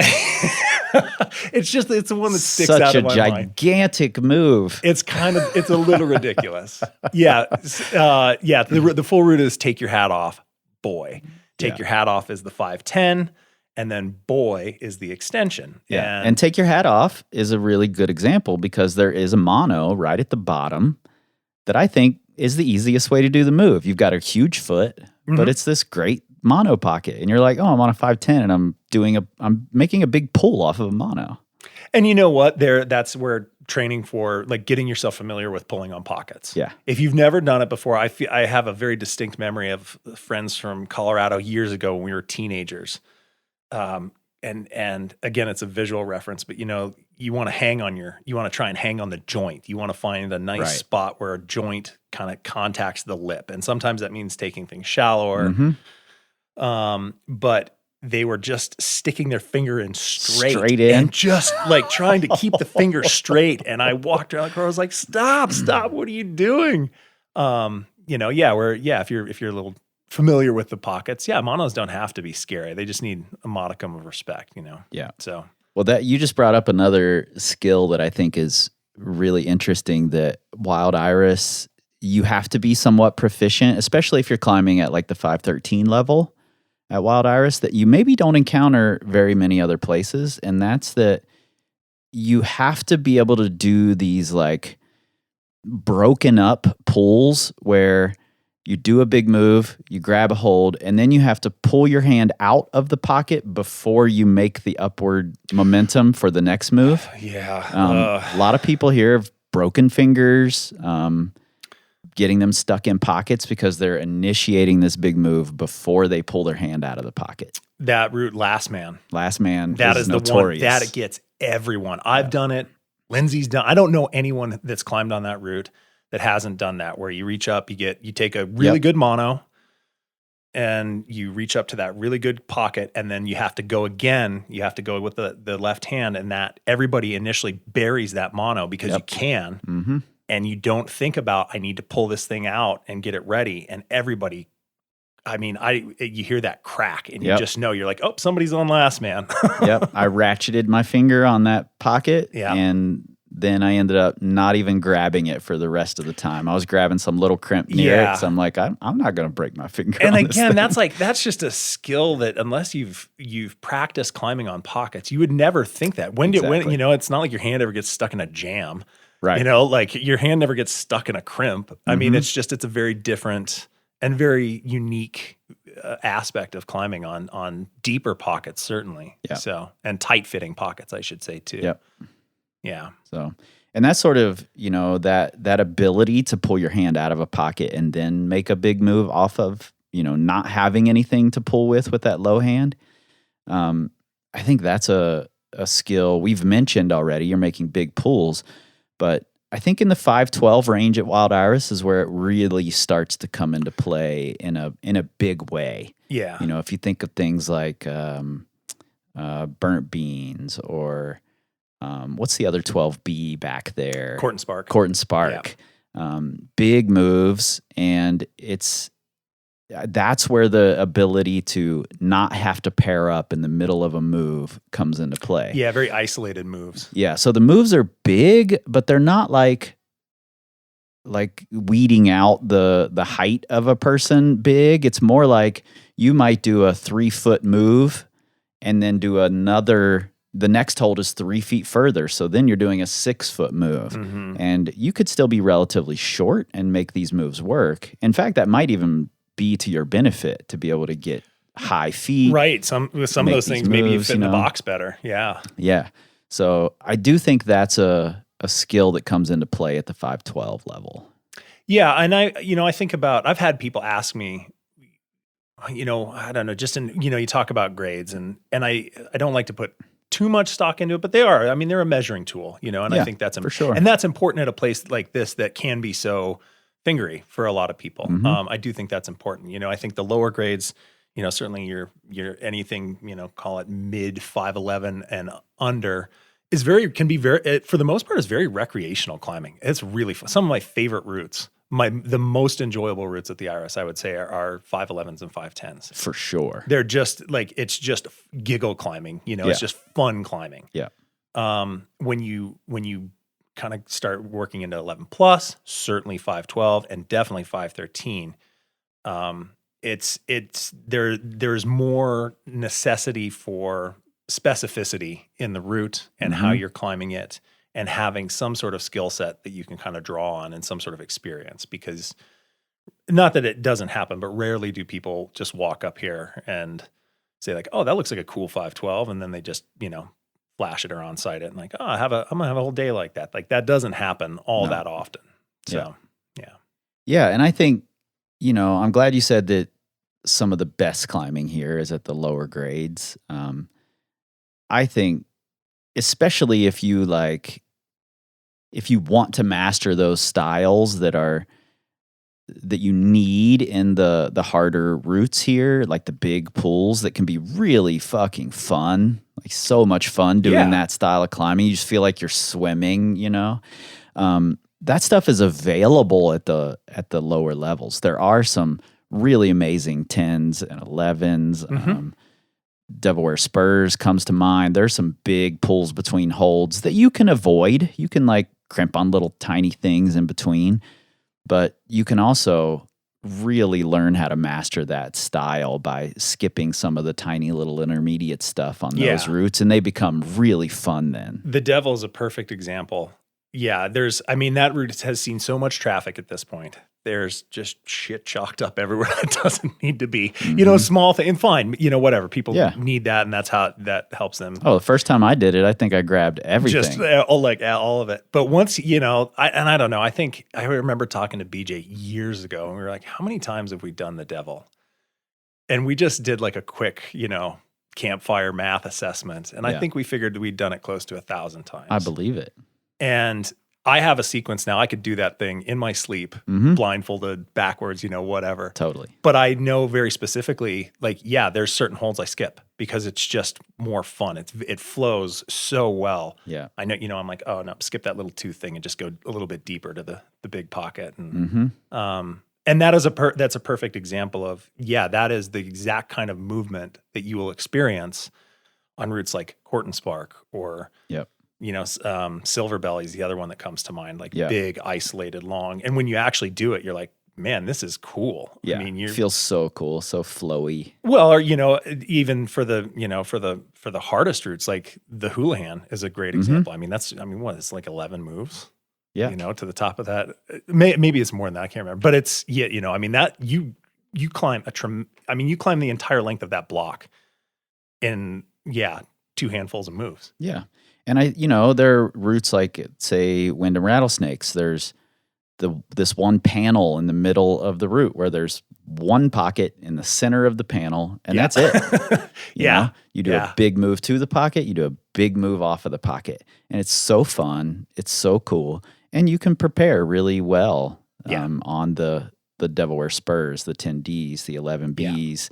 It's the one that sticks out of my mind. Such a gigantic move. It's a little ridiculous. The full route is Take Your Hat Off, Boy. Take Your Hat Off is the 510, and then Boy is the extension. Yeah, and Take Your Hat Off is a really good example because there is a mono right at the bottom that I think is the easiest way to do the move. You've got a huge foot, but it's this great mono pocket, and you're like, I'm on a 510 and I'm making a big pull off of a mono. And you know what? That's where training for like getting yourself familiar with pulling on pockets. Yeah. If you've never done it before, I have a very distinct memory of friends from Colorado years ago when we were teenagers. And again, it's a visual reference, but you want to try and hang on the joint. You want to find a nice spot where a joint kind of contacts the lip. And sometimes that means taking things shallower. But they were just sticking their finger in straight in, and just like trying to keep the finger straight. And I walked around the car. I was like, stop, what are you doing? If you're a little familiar with the pockets, monos don't have to be scary. They just need a modicum of respect, Yeah. So, well, that you just brought up another skill that I think is really interesting, that wild iris, you have to be somewhat proficient, especially if you're climbing at like the 513 level at wild iris, that you maybe don't encounter very many other places. And that's that you have to be able to do these like broken up pulls where you do a big move, you grab a hold, and then you have to pull your hand out of the pocket before you make the upward momentum for the next move. Yeah. A lot of people here have broken fingers, getting them stuck in pockets because they're initiating this big move before they pull their hand out of the pocket. That route, last man. That is The notorious. one that it gets everyone. I've done it. Lindsay's done. I don't know anyone that's climbed on that route that hasn't done that, where you reach up, you take a really good mono and you reach up to that really good pocket, and then you have to go again. You have to go with the left hand, and that everybody initially buries that mono because you can. Mm-hmm. And you don't think about, I need to pull this thing out and get it ready. And everybody, you hear that crack and you just know, you're like, oh, somebody's on last man. I ratcheted my finger on that pocket and then I ended up not even grabbing it for the rest of the time. I was grabbing some little crimp near it. So I'm like, I'm not going to break my finger. And on again, this thing. that's just a skill that unless you've practiced climbing on pockets, you would never think that. It's not like your hand ever gets stuck in a jam. Right. Like your hand never gets stuck in a crimp. I mean, it's a very different and very unique aspect of climbing on deeper pockets, certainly. Yeah. So, and tight fitting pockets, I should say too. Yep. Yeah. So, and that's sort of, that ability to pull your hand out of a pocket and then make a big move off of, not having anything to pull with that low hand. I think that's a skill we've mentioned already. You're making big pulls. But I think in the 512 range at wild iris is where it really starts to come into play in a big way. Yeah. If you think of things like burnt beans or what's the other 12B back there? Court and Spark. Yeah. Big moves, and that's where the ability to not have to pair up in the middle of a move comes into play. Yeah, very isolated moves. Yeah, so the moves are big, but they're not like weeding out the height of a person big. It's more like you might do a 3-foot move and then do the next hold is 3 feet further. So then you're doing a 6-foot move. Mm-hmm. And you could still be relatively short and make these moves work. In fact, that might even be to your benefit to be able to get high feet. Right. With some of those things, maybe you fit in the box better. Yeah. Yeah. So I do think that's a skill that comes into play at the 512 level. Yeah. And I think about, I've had people ask me, I don't know, just you talk about grades and I don't like to put too much stock into it, but they're a measuring tool, and I think that's for sure. And that's important at a place like this that can be so fingery for a lot of people. Mm-hmm. I do think that's important. I think the lower grades, certainly your anything, call it mid 511 and under can be very, for the most part, is very recreational climbing. It's really fun. Some of my favorite routes, the most enjoyable routes at the Iris, I would say, are 511s and 510s. For sure. They're just it's just giggle climbing. It's just fun climbing. Yeah. When you kind of start working into 11 plus, certainly 512 and definitely 513. There's more necessity for specificity in the route and how you're climbing it, and having some sort of skill set that you can kind of draw on and some sort of experience, because not that it doesn't happen, but rarely do people just walk up here and say like, oh, that looks like a cool 512. And then they just, flash it or on site it and like, oh, I'm going to have a whole day like that. Like that doesn't happen that often. So, Yeah. And I think, I'm glad you said that some of the best climbing here is at the lower grades. I think, especially if you want to master those styles that are that you need in the harder roots here, like the big pools that can be really fucking fun, like so much fun doing that style of climbing. You just feel like you're swimming, you know. That stuff is available at the lower levels. There are some really amazing 10s and 11s. Devil Spurs comes to mind. There's some big pools between holds that you can avoid. You can like crimp on little tiny things in between, but you can also really learn how to master that style by skipping some of the tiny little intermediate stuff on those routes, and they become really fun then. The Devil is a perfect example. Yeah, that route has seen so much traffic at this point. There's just shit chalked up everywhere that doesn't need to be. You know, small thing, and fine, you know, whatever. People need that, and that's how that helps them. Oh, the first time I did it, I think I grabbed everything. Just all of it. But once, you know, I don't know, I think I remember talking to BJ years ago, and we were like, how many times have we done the Devil? And we just did like a quick, you know, campfire math assessment. And I think we figured we'd done it close to 1,000 times. I believe it. And I have a sequence now. I could do that thing in my sleep, blindfolded, backwards, you know, whatever. Totally. But I know very specifically, like, there's certain holds I skip because it's just more fun. It flows so well. Yeah. I know, you know, I'm like, oh no, skip that little tooth thing and just go a little bit deeper to the big pocket. And and that is that's a perfect example of, that is the exact kind of movement that you will experience on routes like Court and Spark or you know, Silver Belly is the other one that comes to mind, like big, isolated, long. And when you actually do it, you're like, man, this is cool. Yeah, I mean, it feels so cool, so flowy. Well, or, you know, even for the, you know, for the hardest routes, like the Houlihan is a great example. I mean, what, it's like 11 moves. Yeah. You know, to the top of that. Maybe it's more than that. I can't remember. But it's, you know, I mean, that you climb you climb the entire length of that block in, 2 handfuls of moves. Yeah. And you know, there are routes like, say, Wind and Rattlesnakes. There's this one panel in the middle of the route where there's one pocket in the center of the panel, and that's it. You know? You do a big move to the pocket, you do a big move off of the pocket, and it's so fun. It's so cool, and you can prepare really well on the Devil Wear Spurs, the 10Ds, the 11Bs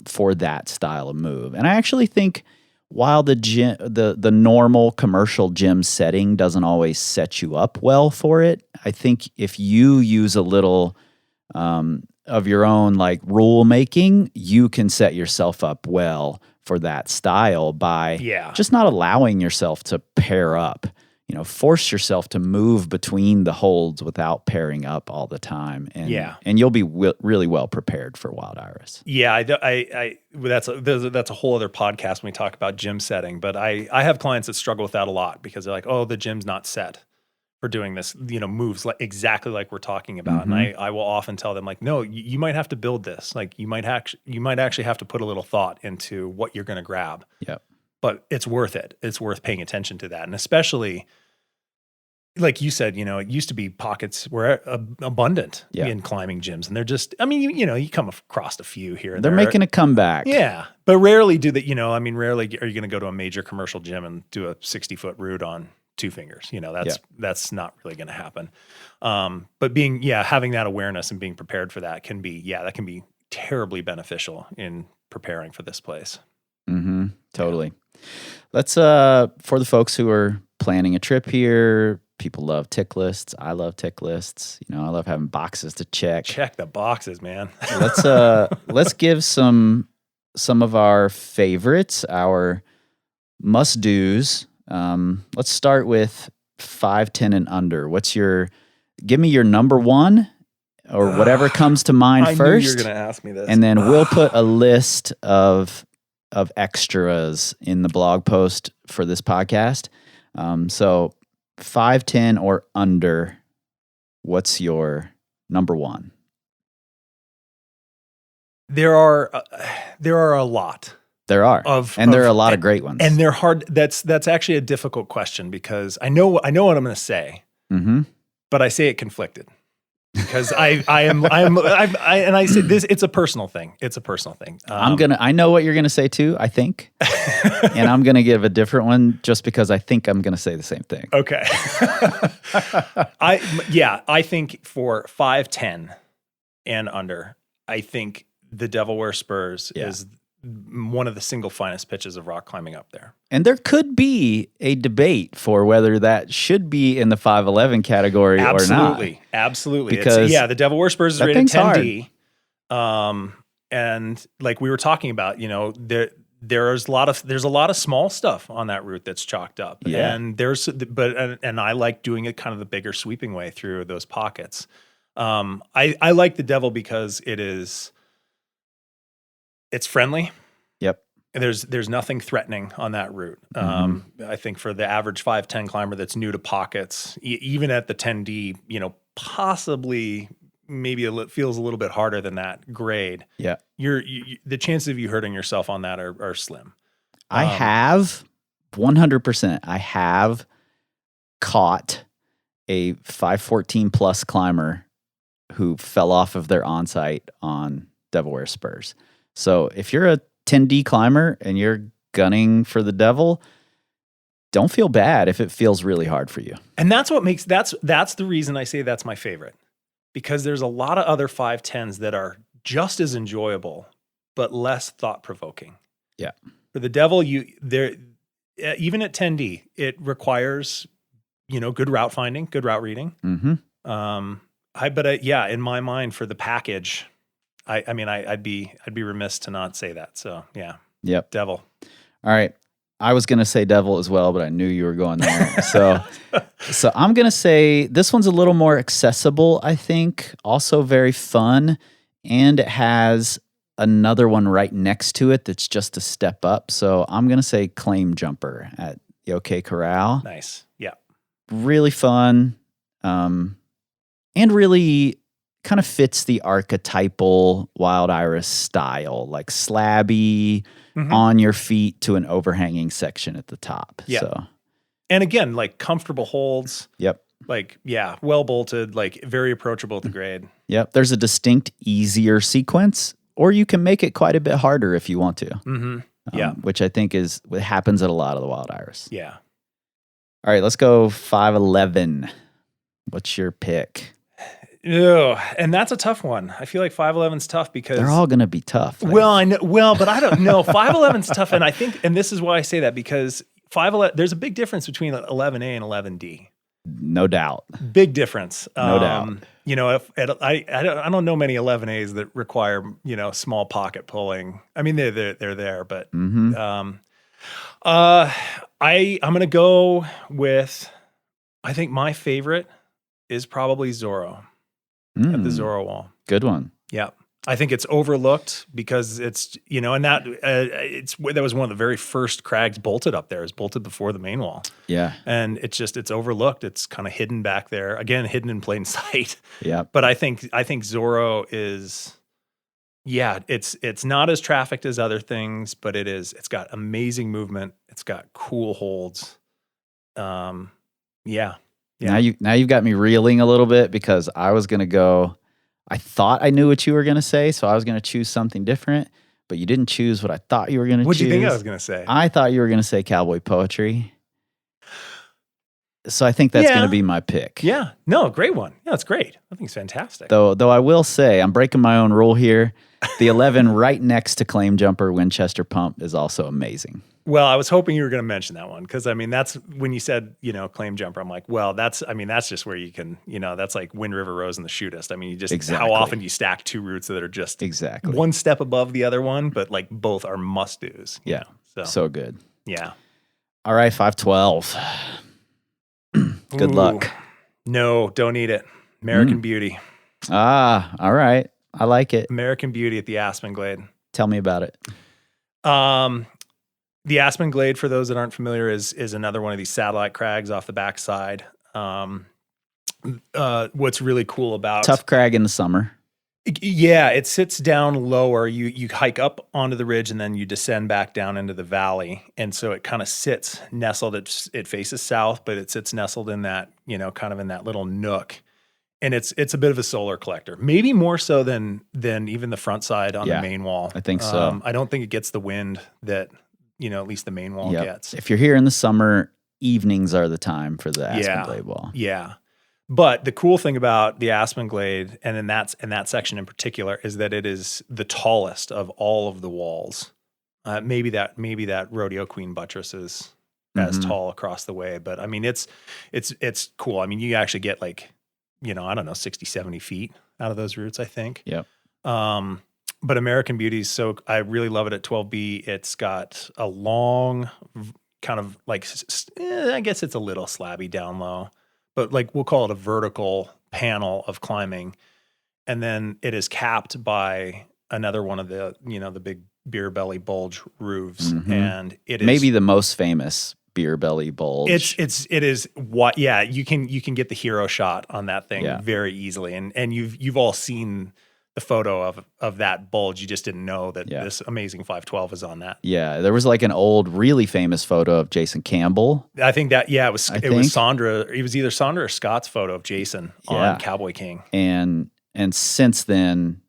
for that style of move. And I actually think, while the normal commercial gym setting doesn't always set you up well for it, I think if you use a little of your own like rule making, you can set yourself up well for that style by just not allowing yourself to pair up. You know, force yourself to move between the holds without pairing up all the time, and you'll be really well prepared for Wild Iris. Yeah, that's a whole other podcast when we talk about gym setting. But I have clients that struggle with that a lot because they're like, oh, the gym's not set for doing this, you know, moves like exactly like we're talking about. And I will often tell them like, no, you might have to build this. Like you might actually have to put a little thought into what you're going to grab. Yep. But it's worth it. It's worth paying attention to that. And especially, like you said, you know, it used to be pockets were abundant in climbing gyms. And they're just, I mean, you know, you come across a few here and they're making a comeback. Yeah. But rarely do that, you know, I mean, rarely are you going to go to a major commercial gym and do a 60-foot route on 2 fingers. You know, that's not really going to happen. But having that awareness and being prepared for that can be terribly beneficial in preparing for this place. Totally. Let's, for the folks who are planning a trip here, people love tick lists. I love tick lists. You know, I love having boxes to check. Check the boxes, man. Let's give some of our favorites, our must-dos. Let's start with 5'10" and under. Give me your number one or whatever comes to mind first. Knew you were going to ask me this. And then we'll put a list of extras in the blog post for this podcast. So 5'10" or under, what's your number one? There are a lot. There are. There are a lot of great ones. And they're hard. That's actually a difficult question because I know what I'm going to say, but I say it conflicted. Because I say this, it's a personal thing. It's a personal thing. I know what you're gonna say too, I think. And I'm gonna give a different one just because I think I'm gonna say the same thing. Okay. I think for 5'10", and under, I think the Devil Wear Spurs is one of the single finest pitches of rock climbing up there. And there could be a debate for whether that should be in the 511 category or not. Absolutely. Because the Devil Wear Spurs is that rated thing's 10D. And like we were talking about, there's a lot of small stuff on that route that's chalked up. Yeah. And and I like doing it kind of the bigger sweeping way through those pockets. I like the Devil because it's friendly. Yep. And there's nothing threatening on that route. I think for the average 5'10" climber that's new to pockets, even at the 10D, possibly maybe feels a little bit harder than that grade. Yeah. The chances of you hurting yourself on that are slim. I have 100%. I have caught a 514 plus climber who fell off of their on-site on Devil Wear Spurs. So if you're a 10D climber and you're gunning for the Devil, don't feel bad if it feels really hard for you. And that's what makes that's the reason I say that's my favorite, because there's a lot of other 510s that are just as enjoyable but less thought-provoking. Yeah. For the Devil, even at 10D, it requires good route finding, good route reading. In my mind, for the package, I'd be remiss to not say that. So yeah. Yep. Devil. All right. I was going to say Devil as well, but I knew you were going there. So I'm going to say this one's a little more accessible, I think. Also very fun. And it has another one right next to it that's just a step up. So I'm going to say Claim Jumper at Yoke Corral. Nice. Yeah. Really fun. And really kind of fits the archetypal Wild Iris style, like slabby, on your feet to an overhanging section at the top. Yeah. So. And again, like comfortable holds. Yep. Like, well bolted, like very approachable at the grade. Yep. There's a distinct, easier sequence, or you can make it quite a bit harder if you want to. Which I think happens at a lot of the Wild Iris. Yeah. All right, let's go 511. What's your pick? Ew, and that's a tough one. I feel like 511's tough because they're all going to be tough. Well, I know. Well, but I don't know. 511's tough, and I think, and this is why I say that, because 511. There's a big difference between 11A and 11D. No doubt. Big difference. No doubt. I don't know many 11As that require small pocket pulling. I mean, they're there, but I'm gonna go with. I think my favorite is probably Zorro. At the Zorro wall. Good one. Yeah. I think it's overlooked because it's, and that was one of the very first crags bolted up there. It was bolted before the main wall. Yeah. And it's overlooked. It's kind of hidden back there. Again, hidden in plain sight. Yeah. But I think Zorro is, it's not as trafficked as other things, but it's got amazing movement. It's got cool holds. Yeah. Now you've got me reeling a little bit because I was going to go, I thought I knew what you were going to say, so I was going to choose something different, but you didn't choose what I thought you were going to choose. What do you think I was going to say? I thought you were going to say Cowboy Poetry. So I think that's going to be my pick. Yeah. No, great one. Yeah, it's great. I think it's fantastic. Though I will say, I'm breaking my own rule here. The 11 right next to Claim Jumper Winchester Pump is also amazing. Well, I was hoping you were going to mention that one because, that's when you said, Claim Jumper. I'm like, well, that's just where you can, that's like Wind River Rose and the Shootist. I mean, you just, how often do you stack two routes that are just one step above the other one, but like both are must-dos. Yeah. So good. Yeah. All right, 512. Good luck. No, don't need it. American Beauty. Ah, all right. I like it. American Beauty at the Aspen Glade. Tell me about it. The Aspen Glade, for those that aren't familiar, is another one of these satellite crags off the backside. What's really cool about tough crag in the summer. Yeah, it sits down lower. You hike up onto the ridge and then you descend back down into the valley, and so it kind of sits nestled. It faces south, but it sits nestled in that kind of in that little nook. And it's a bit of a solar collector, maybe more so than even the front side on the main wall. I think so. I don't think it gets the wind that at least the main wall gets. If you're here in the summer, evenings are the time for the Aspen Glade wall. Yeah, But the cool thing about the Aspen Glade, and then that section in particular, is that it is the tallest of all of the walls. Maybe that Rodeo Queen buttress is as tall across the way, but I mean, it's cool. I mean, you actually get like, I don't know, 60, 70 feet out of those roots, I think. Yep. But American Beauty, so I really love it at 12B. It's got a long kind of like, I guess it's a little slabby down low, but like we'll call it a vertical panel of climbing. And then it is capped by another one of the, the big beer belly bulge roofs. And it is maybe the most famous beer belly bulge. It is what, yeah, you can get the hero shot on that thing very easily. And you've all seen the photo of that bulge. You just didn't know that this amazing 512 is on that. Yeah. There was like an old, really famous photo of Jason Campbell. I think that, it was Sandra. It was either Sandra or Scott's photo of Jason on Cowboy King. And since then,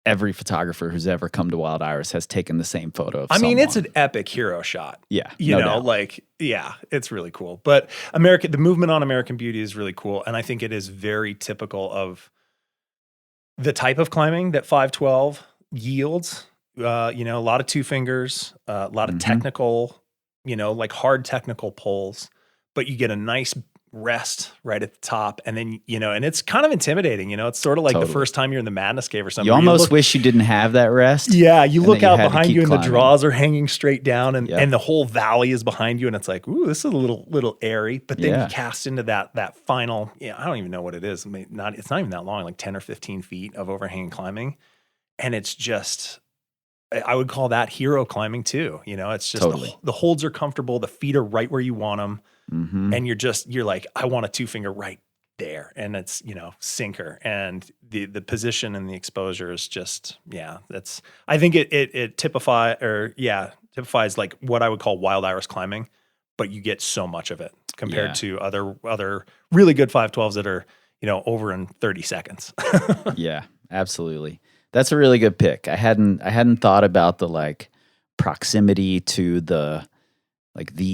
every photographer who's ever come to Wild Iris has taken the same photo of someone. It's an epic hero shot. Yeah. It's really cool. But the movement on American Beauty is really cool. And I think it is very typical of the type of climbing that 512 yields. A lot of two fingers, a lot of technical, like hard technical pulls, but you get a nice rest right at the top. And then, and it's kind of intimidating, it's sort of like the first time you're in the Madness Cave or something. You almost wish you didn't have that rest. Yeah. You look out behind you and climbing. The draws are hanging straight down and the whole valley is behind you. And it's like, ooh, this is a little airy, but then you cast into that final, I don't even know what it is. It's not even that long, like 10 or 15 feet of overhanging climbing. And it's just, I would call that hero climbing too. It's just the holds are comfortable. The feet are right where you want them. And you're like, I want a two finger right there. And it's, sinker. And the position and the exposure is just, I think it typifies like what I would call Wild Iris climbing, but you get so much of it compared to other really good 512s that are, over in 30 seconds. Yeah, absolutely. That's a really good pick. I hadn't thought about the like proximity to the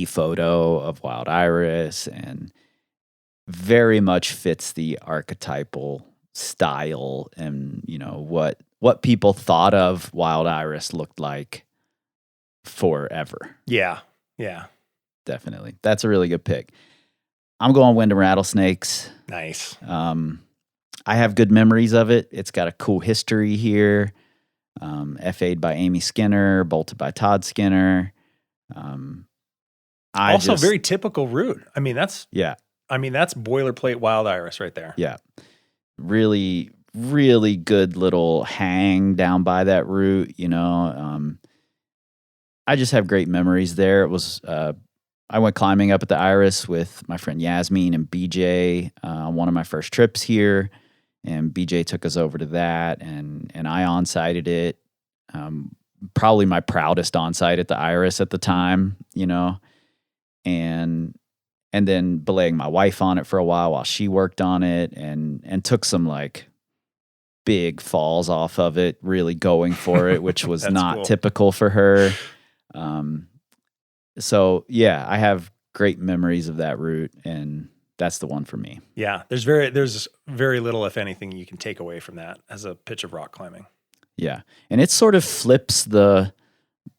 photo of Wild Iris, and very much fits the archetypal style and what people thought of Wild Iris looked like forever. Yeah. Definitely. That's a really good pick. I'm going Wind and Rattlesnakes. Nice. I have good memories of it. It's got a cool history here. FA'd by Amy Skinner, bolted by Todd Skinner. Very typical route. That's boilerplate Wild Iris right there. Yeah. Really, really good little hang down by that route, I just have great memories there. It was, I went climbing up at the Iris with my friend Yasmin and BJ on one of my first trips here, and BJ took us over to that, and I on-sighted it. Probably my proudest on-site at the Iris at the time, and then belaying my wife on it for a while she worked on it, and took some like big falls off of it, really going for it, which was not typical for her. So yeah, I have great memories of that route, and that's the one for me. Yeah, there's very little, if anything, you can take away from that as a pitch of rock climbing. Yeah, and it sort of flips the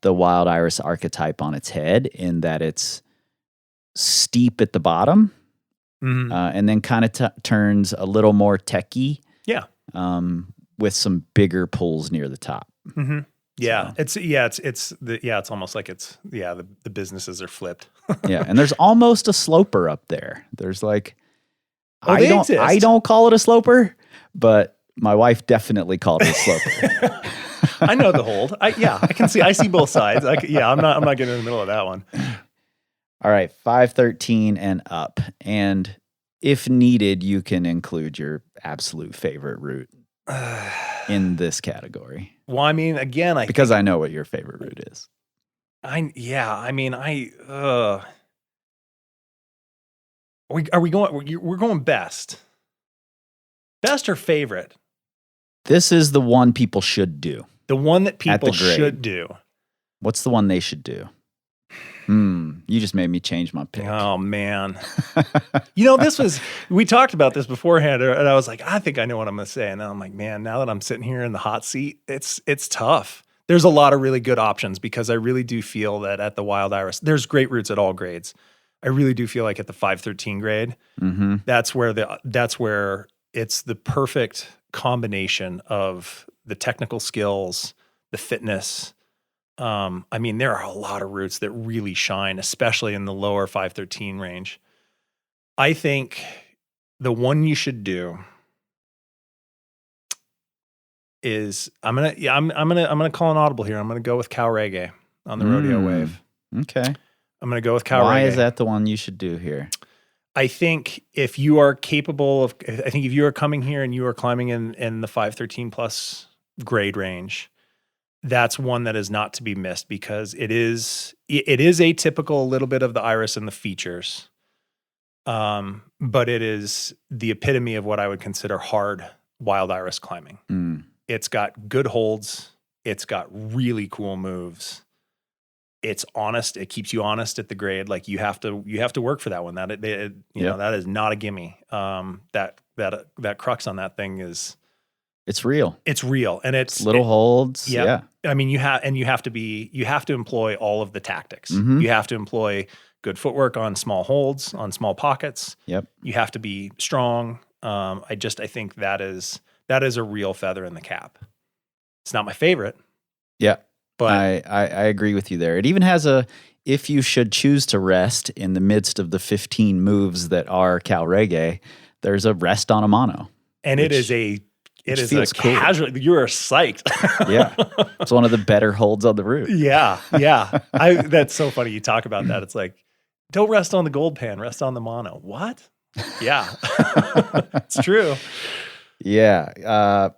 Wild Iris archetype on its head in that it's steep at the bottom, and then kind of turns a little more techy. Yeah, with some bigger pulls near the top. Mm-hmm. Yeah, so. It's almost like the businesses are flipped. Yeah, and there's almost a sloper up there. There's like, I don't call it a sloper, but my wife definitely called it a sloper. I know the hold. I see both sides. I'm not getting in the middle of that one. All right, 513 and up, and if needed, you can include your absolute favorite route in this category. Well, again, because I know what your favorite route is. We're going best or favorite? This is the one people should do. The one that people should do. What's the one they should do? You just made me change my pick. Oh man. We talked about this beforehand and I was like, I think I know what I'm going to say. And then I'm like, man, now that I'm sitting here in the hot seat, it's tough. There's a lot of really good options because I really do feel that at the Wild Iris, there's great roots at all grades. I really do feel like at the 513 grade, that's where it's the perfect combination of the technical skills, the fitness. I mean, there are a lot of roots that really shine, especially in the lower 513 range. I think the one you should do is I'm gonna call an audible here. I'm gonna go with Cal Reggae on the rodeo wave. Okay. I'm gonna go with Cal Reggae. Why is that the one you should do here? I think if you are capable of, I think if you are coming here and you are climbing in the 513 plus grade range, that's one that is not to be missed because it is atypical, a little bit of the Iris and the features. But it is the epitome of what I would consider hard Wild Iris climbing. It's got good holds. It's got really cool moves. It's honest. It keeps you honest at the grade. Like you have to work for that one. That that is not a gimme. That crux on that thing is it's real. It's real, and it's little holds. Yeah. I mean, you have to employ all of the tactics. You have to employ good footwork on small holds, on small pockets. Yep. You have to be strong. I think that is a real feather in the cap. It's not my favorite. Yeah. But I agree with you there. It even has if you should choose to rest in the midst of the 15 moves that are Cal Reggae, there's a rest on a mono. And it is a casual, cool. You are psyched. Yeah. It's one of the better holds on the route. Yeah. Yeah. That's so funny. You talk about that. It's like, don't rest on the gold pan, rest on the mono. What? Yeah. It's true. Yeah.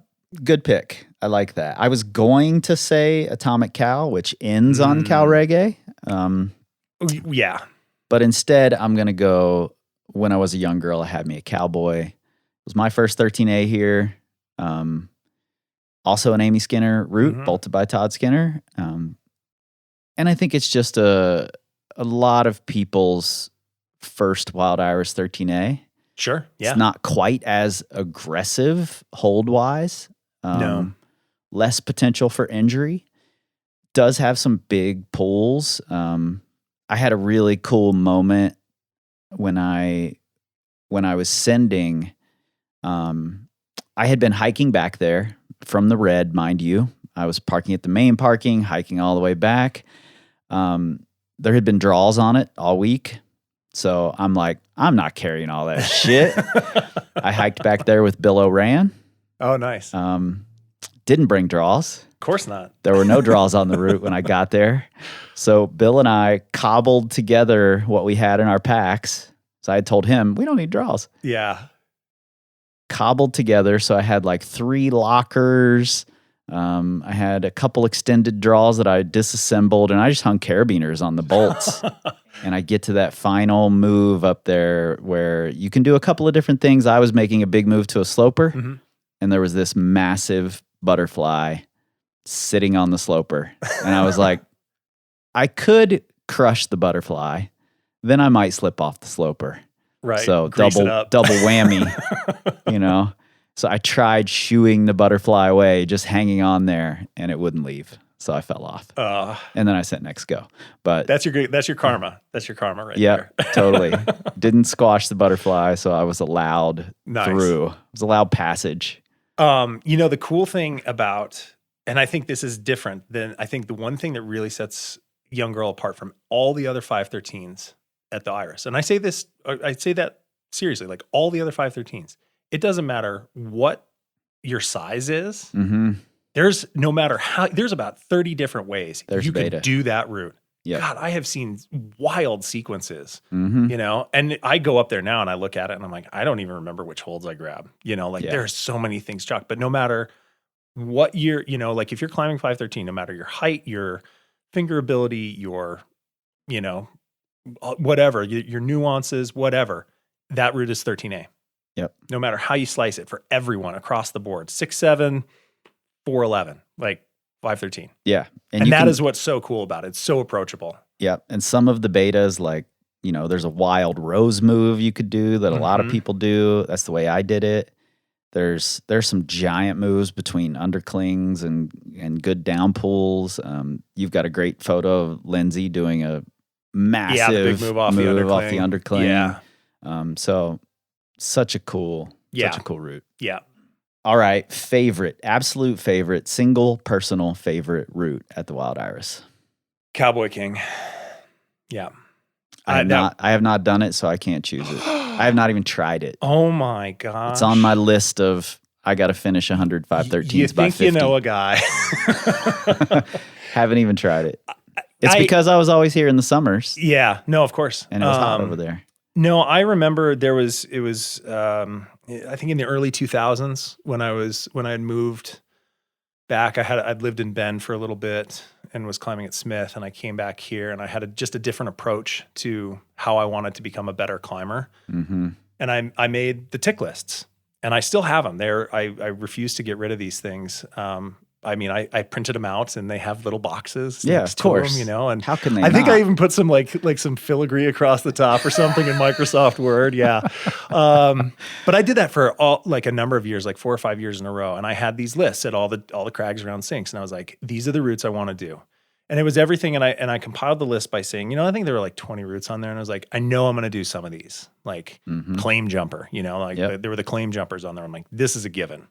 Good pick. I like that. I was going to say Atomic Cal, which ends on Cal Reggae. Yeah. But instead, I'm going to go, when I was a young girl, I had me a Cowboy. It was my first 13A here. Also an Amy Skinner route, bolted by Todd Skinner. And I think it's just a lot of people's first Wild Iris 13A. Sure. Yeah. It's not quite as aggressive hold-wise. No. Less potential for injury. Does have some big pulls. I had a really cool moment when I was sending. I had been hiking back there from the red, mind you. I was parking at the main parking, hiking all the way back. There had been draws on it all week. So I'm like, I'm not carrying all that shit. I hiked back there with Bill O'Ran. Oh, nice. Didn't bring draws. Of course not. There were no draws on the route when I got there. So Bill and I cobbled together what we had in our packs. So I had told him, we don't need draws. Yeah. Cobbled together. So I had like 3 lockers. I had a couple extended draws that I disassembled, and I just hung carabiners on the bolts. And I get to that final move up there where you can do a couple of different things. I was making a big move to a sloper, and there was this massive butterfly sitting on the sloper. And I was like, I could crush the butterfly, then I might slip off the sloper. Right. So double whammy, you know? So I tried shooing the butterfly away, just hanging on there, and it wouldn't leave. So I fell off. And then I said, next go. But that's your karma. That's your karma right there. Yeah, totally. Didn't squash the butterfly, so I was allowed through. It was allowed passage. The cool thing about, and I think this is different than, I think the one thing that really sets Young Girl apart from all the other 513s at the Iris, and I say that seriously, like all the other 513s, it doesn't matter what your size is. There's there's about 30 different ways you can do that route. Yep. God, I have seen wild sequences, and I go up there now and I look at it and I'm like, I don't even remember which holds I grab. There's so many things chalk, but no matter what you're, like if you're climbing 513, no matter your height, your finger ability, your, whatever, your nuances, whatever, that route is 13A. Yep. No matter how you slice it for everyone across the board, 6'7", 4'11", like 513. Yeah. And that is what's so cool about it. It's so approachable. Yep. And some of the betas, like, there's a wild rose move you could do that a lot of people do. That's the way I did it. There's some giant moves between underclings and good down pulls. You've got a great photo of Lindsay doing a massive the big move off the undercling. Yeah. So such a cool route. Yeah. All right. Absolute favorite, single personal favorite route at the Wild Iris. Cowboy King. Yeah. I have not done it, so I can't choose it. I have not even tried it. Oh my gosh. It's on my list of I got to finish 100 513s by 50. You know a guy. Haven't even tried it. It's because I was always here in the summers. Yeah. No, of course. And it was hot over there. No, I remember it was I think in the early 2000s when I had moved back. I'd lived in Bend for a little bit and was climbing at Smith, and I came back here and I had just a different approach to how I wanted to become a better climber. Mm-hmm. And I made the tick lists, and I still have them. I refuse to get rid of these things. I printed them out, and they have little boxes. Yeah, next of course. to them, and how can they? I think not? I even put some like some filigree across the top or something in Microsoft Word. Yeah, but I did that for a number of years, like 4 or 5 years in a row, and I had these lists at all the crags around sinks, and I was like, these are the routes I want to do, and it was everything. And I compiled the list by saying, I think there were like 20 routes on there, and I was like, I know I'm going to do some of these, like claim jumper, there were the claim jumpers on there. I'm like, this is a given.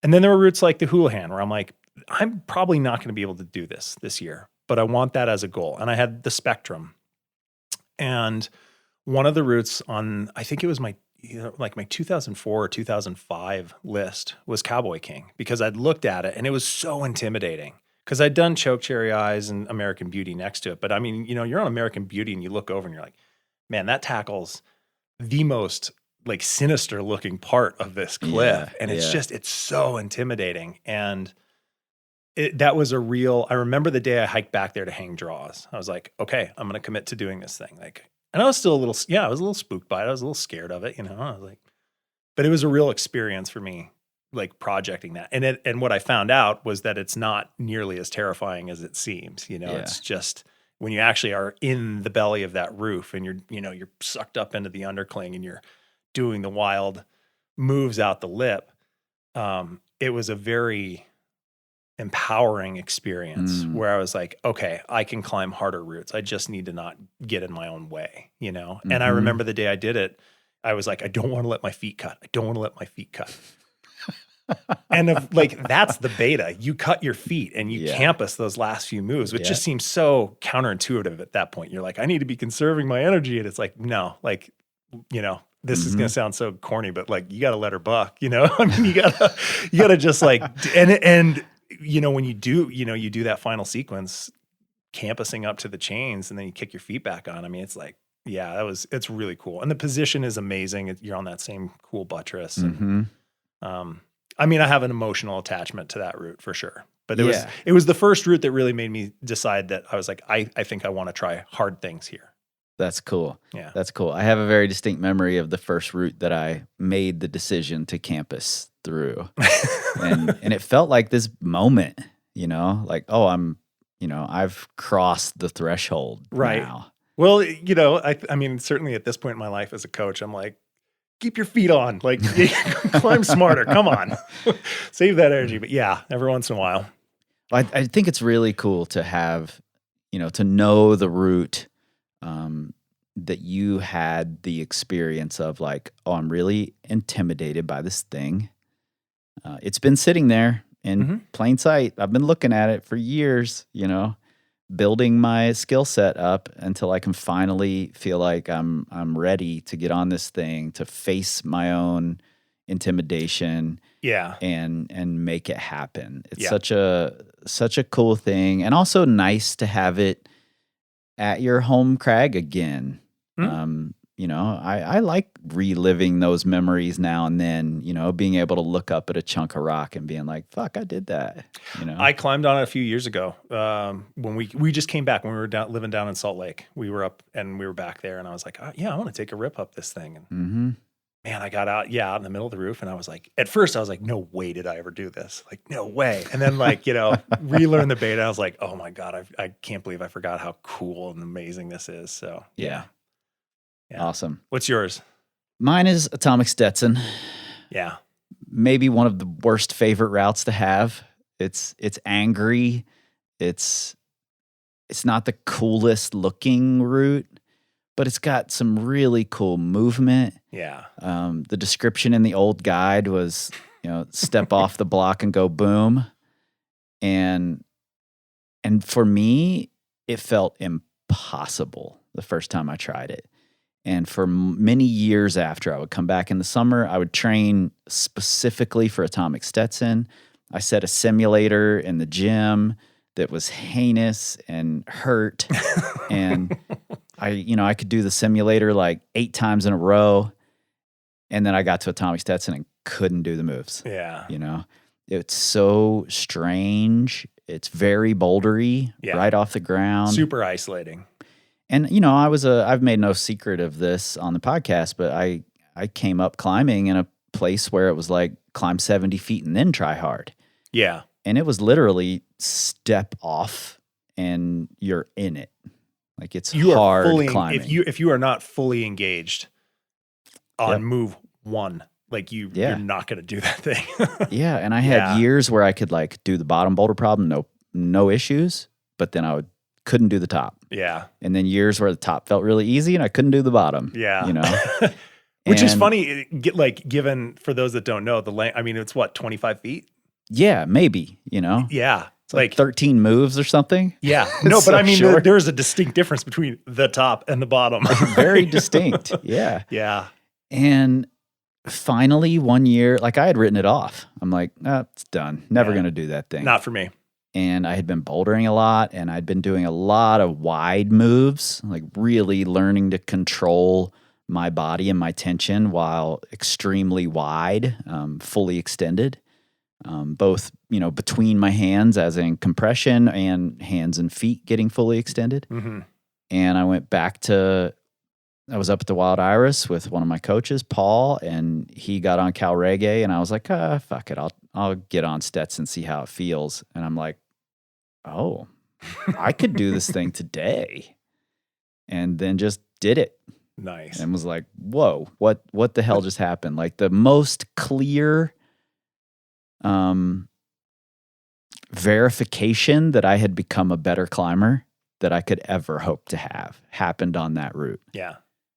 And then there were routes like the Houlihan, where I'm like, I'm probably not going to be able to do this year, but I want that as a goal. And I had the Spectrum. And one of the routes on, I think it was my 2004 or 2005 list was Cowboy King, because I'd looked at it and it was so intimidating, because I'd done Choke Cherry Eyes and American Beauty next to it. But I mean, you're on American Beauty and you look over and you're like, man, that tackles the most like sinister looking part of this cliff. And it's so intimidating. And that was a real, I remember the day I hiked back there to hang draws. I was like, okay, I'm going to commit to doing this thing. And I was still I was a little spooked by it. I was a little scared of it, I was like, but it was a real experience for me, like projecting that. And what I found out was that it's not nearly as terrifying as it seems, It's just when you actually are in the belly of that roof and you're sucked up into the undercling and you're doing the wild moves out the lip. It was a very empowering experience where I was like, okay, I can climb harder routes. I just need to not get in my own way, And I remember the day I did it, I was like, I don't want to let my feet cut. And that's the beta. You cut your feet and you campus those last few moves, which just seems so counterintuitive at that point. You're like, I need to be conserving my energy. And it's like, no, this is going to sound so corny, but you got to let her buck, I mean, you gotta just and when you do that final sequence, campusing up to the chains and then you kick your feet back on. I mean, it's like, it's really cool. And the position is amazing. You're on that same cool buttress. And, I mean, I have an emotional attachment to that route for sure, but it was the first route that really made me decide that I was like, I think I want to try hard things here. That's cool. Yeah. That's cool. I have a very distinct memory of the first route that I made the decision to campus through. and it felt like this moment, like, oh, I've crossed the threshold now. Well, I mean, certainly at this point in my life as a coach, I'm like, keep your feet on, climb smarter. Come on, save that energy. But yeah, every once in a while. I think it's really cool to have, to know the route, that you had the experience of like, oh, I'm really intimidated by this thing. It's been sitting there in plain sight. I've been looking at it for years, building my skill set up until I can finally feel like I'm ready to get on this thing, to face my own intimidation. Yeah. And make it happen. It's such a cool thing, and also nice to have it at your home crag again. I like reliving those memories now and then, being able to look up at a chunk of rock and being like, fuck, I did that. I climbed on it a few years ago. When we just came back, when we were living down in Salt Lake, we were up and we were back there, and I was like, I want to take a rip up this thing. And man, I got out in the middle of the roof, and I was like, at first I was like, no way did I ever do this. Like, no way. And then like, relearn the beta. I was like, oh my God, I can't believe I forgot how cool and amazing this is. So yeah. Awesome. What's yours? Mine is Atomic Stetson. Yeah. Maybe one of the worst favorite routes to have. It's angry. It's not the coolest looking route, but it's got some really cool movement. Yeah. The description in the old guide was, step off the block and go boom. And for me, it felt impossible the first time I tried it. And for many years after, I would come back in the summer. I would train specifically for Atomic Stetson. I set a simulator in the gym that was heinous and hurt. And I could do the simulator like 8 times in a row. And then I got to Atomic Stetson and couldn't do the moves. Yeah. It's so strange. It's very bouldery, right off the ground. Super isolating. And, I've made no secret of this on the podcast, but I came up climbing in a place where it was like climb 70 feet and then try hard. Yeah. And it was literally step off and you're in it. Like it's hard climbing. If you are not fully engaged on move 1, like you're not going to do that thing. Yeah. And I had years where I could like do the bottom boulder problem, no issues, but then I couldn't do the top. Yeah. And then years where the top felt really easy and I couldn't do the bottom. Yeah. Which is funny, given for those that don't know the length. I mean, it's what, 25 feet? Yeah, maybe, Yeah. It's like 13 moves or something. Yeah. No, So but I mean, short. there's a distinct difference between the top and the bottom. Very distinct. Yeah. Yeah. And finally one year, like I had written it off. I'm like, it's done. Never going to do that thing. Not for me. And I had been bouldering a lot and I'd been doing a lot of wide moves, like really learning to control my body and my tension while extremely wide, fully extended, both, between my hands as in compression and hands and feet getting fully extended. Mm-hmm. And I went back I was up at the Wild Iris with one of my coaches, Paul, and he got on Cal Reggae and I was like, fuck it. I'll get on Stetson and see how it feels. And I'm like, oh, I could do this thing today. And then just did it. Nice. And was like, whoa, what the hell just happened? Like the most clear verification that I had become a better climber that I could ever hope to have happened on that route. Yeah.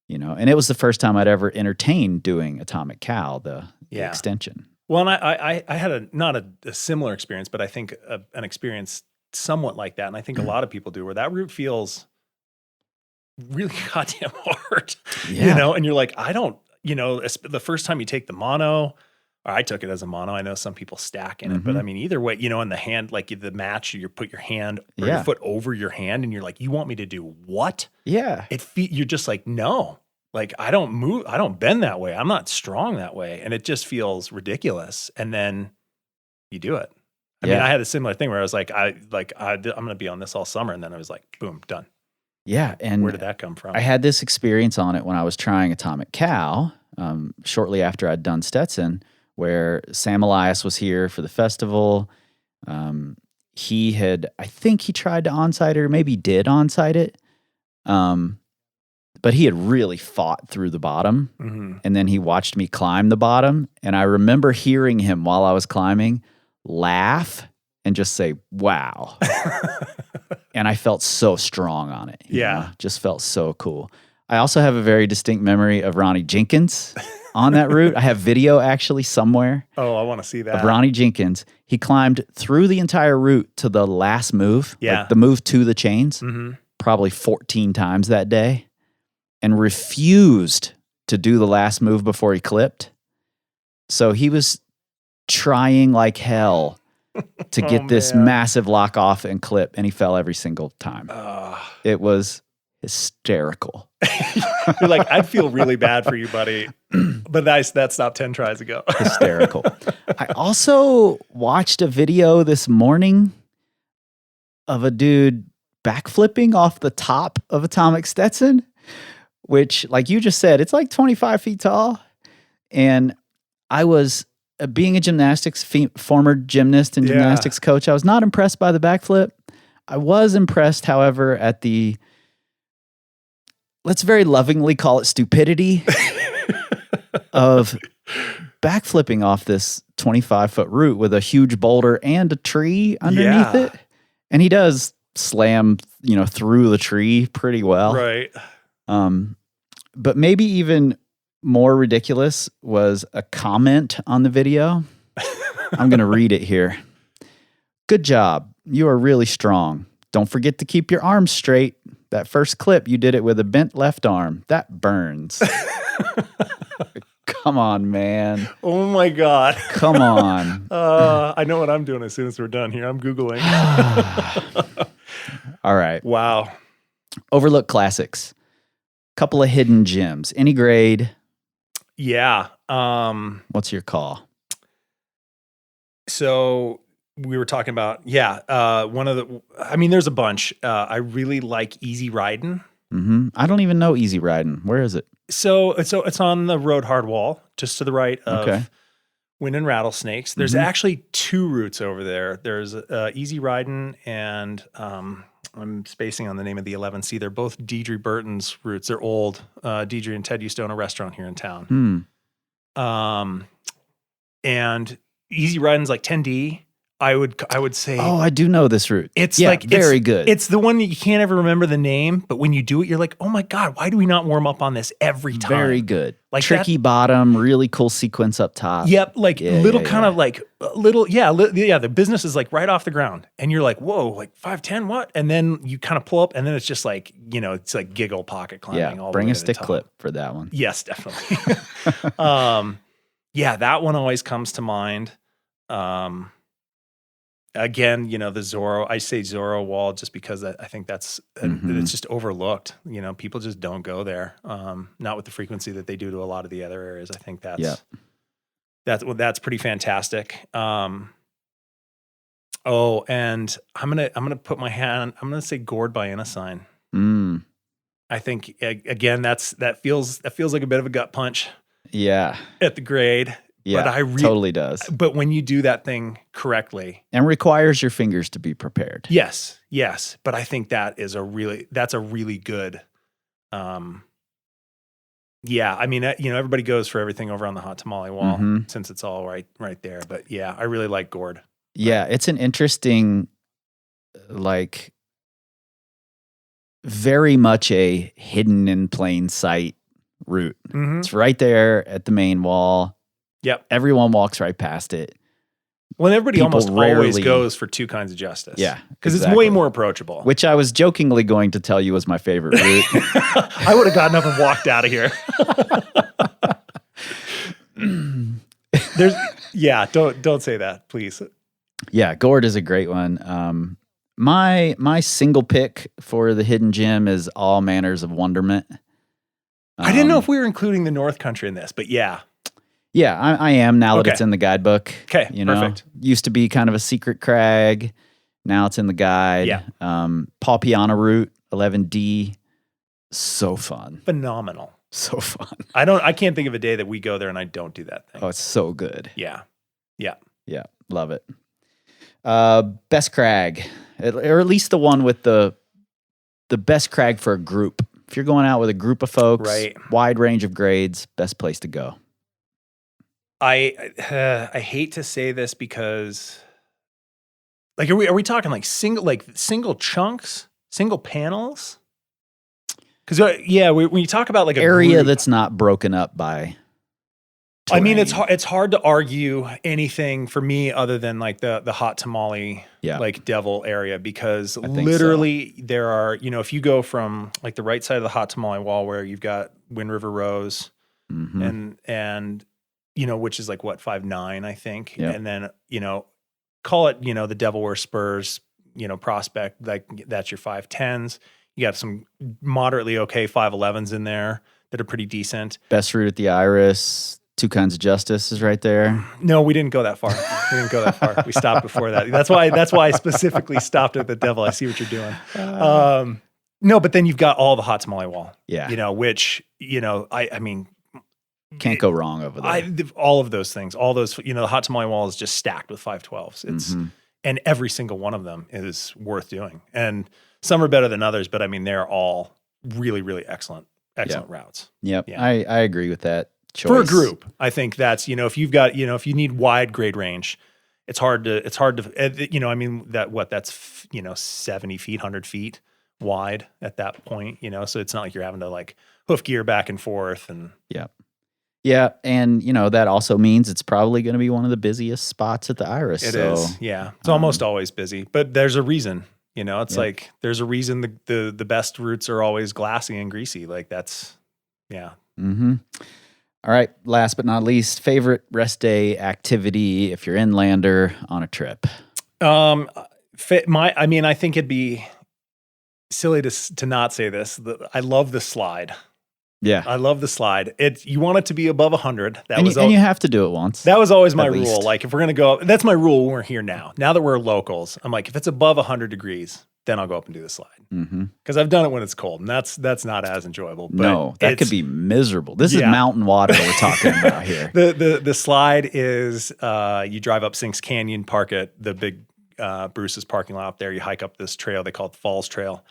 And it was the first time I'd ever entertained doing Atomic Cal, the extension. Well, and I had not a similar experience, but I think an experience somewhat like that. And I think a lot of people do, where that route feels really goddamn hard, and you're like, I don't, the first time you take the mono, or I took it as a mono. I know some people stack in it, but I mean, either way, in the hand, like the match, you put your hand or your foot over your hand and you're like, you want me to do what? Yeah. You're just like, no, like I don't move. I don't bend that way. I'm not strong that way. And it just feels ridiculous. And then you do it. I mean, I had a similar thing where I was like, I'm going to be on this all summer. And then I was like, boom, done. Yeah. And where did that come from? I had this experience on it when I was trying Atomic Cal, shortly after I'd done Stetson, where Sam Elias was here for the festival. I think he tried to onsite it, or maybe did onsite it. But he had really fought through the bottom. Mm-hmm. And then he watched me climb the bottom. And I remember hearing him while I was climbing laugh and just say, wow. And I felt so strong on it. Just felt so cool. I also have a very distinct memory of Ronnie Jenkins on that route. I have video actually somewhere. Oh, I want to see that. Of Ronnie Jenkins. He climbed through the entire route to the last move. Yeah. Like the move to the chains. Mm-hmm. Probably 14 times that day. And refused to do the last move before he clipped. So he was trying like hell to get this massive lock off and clip, and he fell every single time. It was hysterical. You're like, I'd feel really bad for you, buddy. But that stopped 10 tries ago. Hysterical. I also watched a video this morning of a dude backflipping off the top of Atomic Stetson, which, like you just said, it's like 25 feet tall. And I was, being a former gymnast and Yeah. gymnastics coach, I was not impressed by the backflip. I was impressed, however, at the, let's very lovingly call it stupidity of backflipping off this 25-foot route with a huge boulder and a tree underneath Yeah. it. And he does slam, through the tree pretty well. Right. But maybe even more ridiculous was a comment on the video. I'm going to read it here. Good job. You are really strong. Don't forget to keep your arms straight. That first clip, you did it with a bent left arm. That burns. Come on, man. Oh my God. Come on. I know what I'm doing as soon as we're done here. I'm Googling. All right. Wow. Overlook classics. Couple of hidden gems. Any grade. Yeah. What's your call? So we were talking about, there's a bunch. I really like Easy Riding. Mm-hmm. I don't even know Easy Riding. Where is it? So it's on the road hard wall, just to the right of Okay. Wind and Rattlesnakes. There's actually two routes over there. There's Easy Riding and I'm spacing on the name of the 11C. They're both Deidre Burton's routes. They're old. Deidre and Ted used to own a restaurant here in town. And Easy Riding's like 10D. I would say. Oh, I do know this route. It's very good. It's the one that you can't ever remember the name, but when you do it, you're like, oh my God, why do we not warm up on this every time? Very good. Like tricky bottom, really cool sequence up top. Yep, like Yeah, little yeah, kind yeah. of like little, the business is like right off the ground, and you're like, whoa, like 5'10", what? And then you kind of pull up, and then it's just like, it's like giggle pocket climbing. Yeah, all the bring way a to the stick top. clip for that one. Yes, definitely. That one always comes to mind. Again, the Zorro, I say Zorro wall just because I think that's, it's just overlooked. People just don't go there. Not with the frequency that they do to a lot of the other areas. I think that's pretty fantastic. And I'm going to put my hand, I'm going to say Gourd by Ensign. I think again, that feels like a bit of a gut punch. Yeah. At the grade. Yeah, but totally does. But when you do that thing correctly. And requires your fingers to be prepared. Yes. But I think that's a really good, everybody goes for everything over on the hot tamale wall since it's all right there. But yeah, I really like Gourd. Yeah, it's an interesting, like, very much a hidden in plain sight route. It's right there at the main wall. Yep. Everyone walks right past it. Well, everybody People almost always rarely- goes for two kinds of justice. Yeah, Because it's exactly. way more approachable. Which I was jokingly going to tell you was my favorite route. I would have gotten up and walked out of here. Don't say that, please. Yeah, Gourd is a great one. My single pick for the hidden gem is All Manners of Wonderment. I didn't know if we were including the North Country in this, but yeah. Yeah, I am now that Okay. it's in the guidebook. Okay, perfect. Used to be kind of a secret crag. Now it's in the guide. Yeah. Paul Piana route, 11D. So fun. Phenomenal. So fun. I can't think of a day that we go there and I don't do that thing. Oh, it's so good. Yeah. Yeah, love it. Best crag, or at least the one with the best crag for a group. If you're going out with a group of folks, Right. wide range of grades, best place to go. I hate to say this because, like, are we talking like single chunks, single panels? Because when you talk about like a Area group, that's not broken up by. I mean, terrain. it's hard to argue anything for me other than like the hot tamale, Yeah. like devil area, because I think literally there are, if you go from like the right side of the hot tamale wall where you've got Wind River Rose Mhm. and which is like what, 5'9", I think. Yep. And then, call it, the Devil Wears Spurs, prospect, like that's your 5'10s. You got some moderately okay 5'11s in there that are pretty decent. Best route at the Iris. Two Kinds of Justice is right there. No, we didn't go that far. We stopped before that. That's why I specifically stopped at the Devil. I see what you're doing. No, but then you've got all the hot tamale wall. Yeah. Which, I mean, Can't go wrong over there. All of those things, all those, the hot tamale wall is just stacked with 512s. It's and every single one of them is worth doing. And some are better than others, but I mean, they're all really, really excellent routes. Yep. Yeah. I agree with that choice. For a group, I think that's, if you've got, if you need wide grade range, it's hard to, that's 70 feet, 100 feet wide at that point, so it's not like you're having to like hoof gear back and forth and. Yeah, and that also means it's probably going to be one of the busiest spots at the Iris. It is, yeah. It's almost always busy, but there's a reason. It's like there's a reason the best routes are always glassy and greasy. Like that's, yeah. Mm-hmm. All right. Last but not least, favorite rest day activity if you're inlander on a trip. I think it'd be silly to not say this. I love the slide. Yeah, I love the slide. You want it to be above 100. And you have to do it once. That was always my rule. Least. Like if we're gonna go, that's my rule when we're here now. Now that we're locals, I'm like, if it's above 100 degrees, then I'll go up and do the slide. Because I've done it when it's cold, and that's not as enjoyable. But no, that could be miserable. This is mountain water we're talking about here. The slide is you drive up Sinks Canyon, park at the big Bruce's parking lot up there. You hike up this trail they call it the Falls Trail.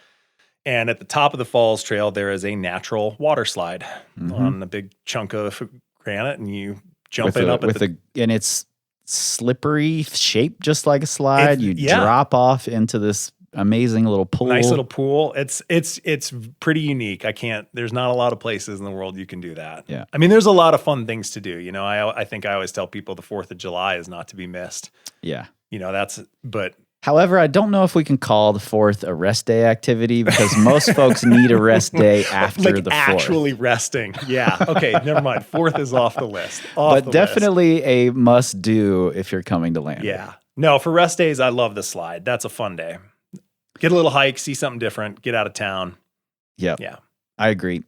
And at the top of the Falls Trail, there is a natural water slide on a big chunk of granite, and you jump and it's slippery shape, just like a slide. You drop off into this amazing little pool. Nice little pool. It's pretty unique. There's not a lot of places in the world you can do that. Yeah. I mean, there's a lot of fun things to do. I think I always tell people the 4th of July is not to be missed. Yeah. But however, I don't know if we can call the 4th a rest day activity because most folks need a rest day after the 4th. Actually resting. Yeah. Okay. Never mind. 4th is off the list. But definitely a must do if you're coming to land. Yeah. No, for rest days, I love the slide. That's a fun day. Get a little hike, see something different, get out of town. Yep. Yeah. I agree.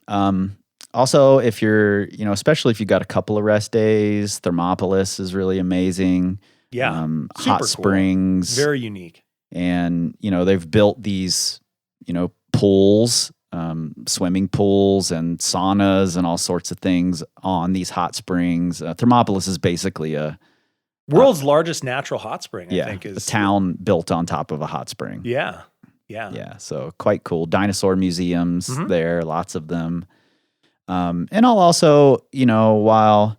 Also, if you're, especially if you got a couple of rest days, Thermopolis is really amazing. Yeah. Hot cool. springs. Very unique. And, they've built these, pools, swimming pools and saunas and all sorts of things on these hot springs. Thermopolis is basically a world's largest natural hot spring, I think, is a town built on top of a hot spring. Yeah. Yeah. So quite cool. Dinosaur museums there, lots of them. And I'll also, while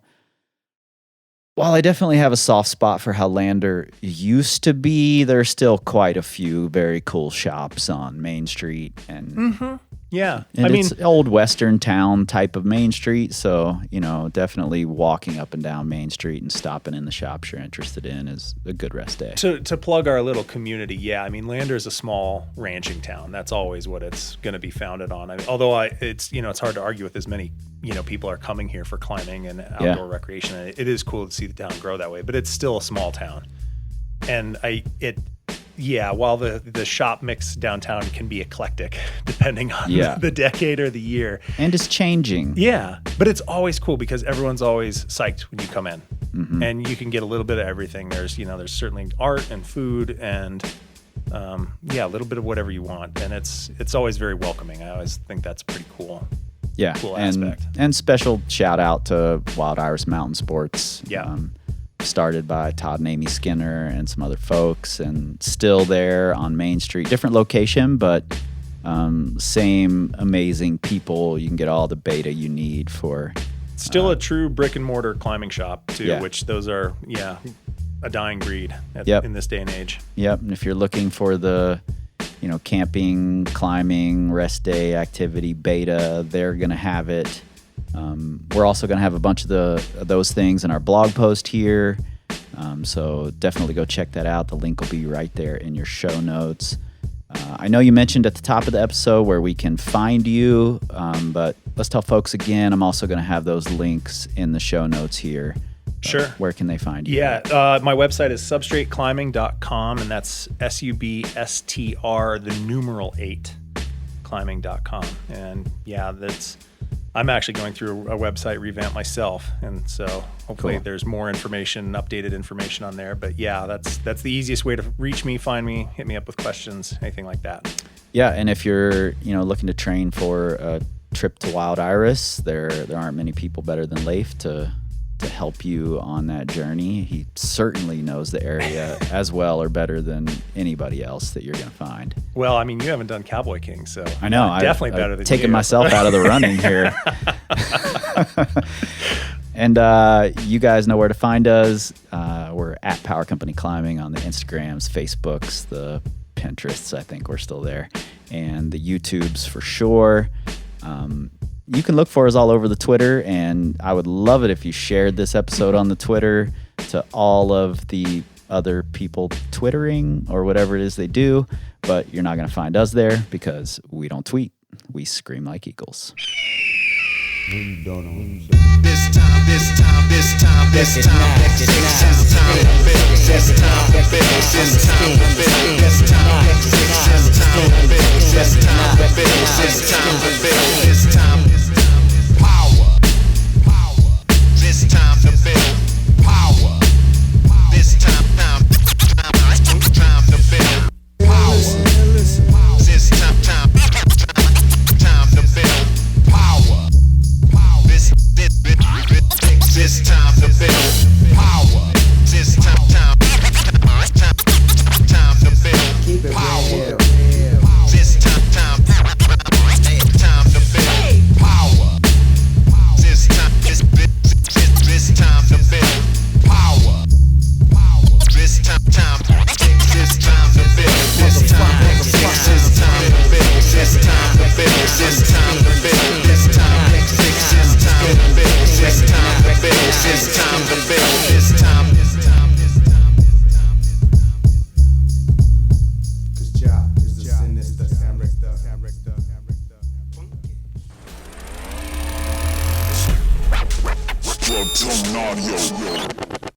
I definitely have a soft spot for how Lander used to be, there's still quite a few very cool shops on Main Street. And yeah, it's old Western town type of Main Street. So, definitely walking up and down Main Street and stopping in the shops you're interested in is a good rest day. To plug our little community, Lander is a small ranching town. That's always what it's going to be founded on. Although it's hard to argue with as many people are coming here for climbing and outdoor recreation. It is cool to see the town grow that way, but it's still a small town. And while the shop mix downtown can be eclectic depending on the decade or the year. And it's changing. Yeah, but it's always cool because everyone's always psyched when you come in. And you can get a little bit of everything. There's certainly art and food and a little bit of whatever you want. And it's always very welcoming. I always think that's pretty cool. Yeah, cool aspect. And special shout out to Wild Iris Mountain Sports. Yeah. Started by Todd and Amy Skinner and some other folks, and still there on Main Street. Different location, but same amazing people. You can get all the beta you need for. Still a true brick and mortar climbing shop too, which those are a dying breed in this day and age. Yep, and if you're looking for the camping, climbing, rest day activity beta, they're gonna have it. We're also going to have a bunch of those things in our blog post here. So definitely go check that out. The link will be right there in your show notes. I know you mentioned at the top of the episode where we can find you, but let's tell folks again, I'm also going to have those links in the show notes here. Sure. Where can they find you? Yeah. My website is substrateclimbing.com, and that's SUBSTR, the numeral 8, climbing.com. And I'm actually going through a website revamp myself, and so hopefully there's more information, updated information on there. But that's the easiest way to reach me, find me, hit me up with questions, anything like that. Yeah, and if you're looking to train for a trip to Wild Iris. There aren't many people better than Leif to help you on that journey. He certainly knows the area as well or better than anybody else that you're going to find. Well, I mean, you haven't done Cowboy King, so I know. definitely better than taking you. myself out of the running here. And you guys know where to find us. We're at Power Company Climbing on the Instagrams, Facebooks, the Pinterests. I think we're still there, and the YouTubes for sure. You can look for us all over the Twitter, and I would love it if you shared this episode on the Twitter to all of the other people twittering or whatever it is they do, but you're not going to find us there because we don't tweet. We scream like eagles. Maybe don't know. This time, this time, this time, this time, this time to build, this time to build, this time to build, this time to build, this time to build, this time to build, this time to build, this time.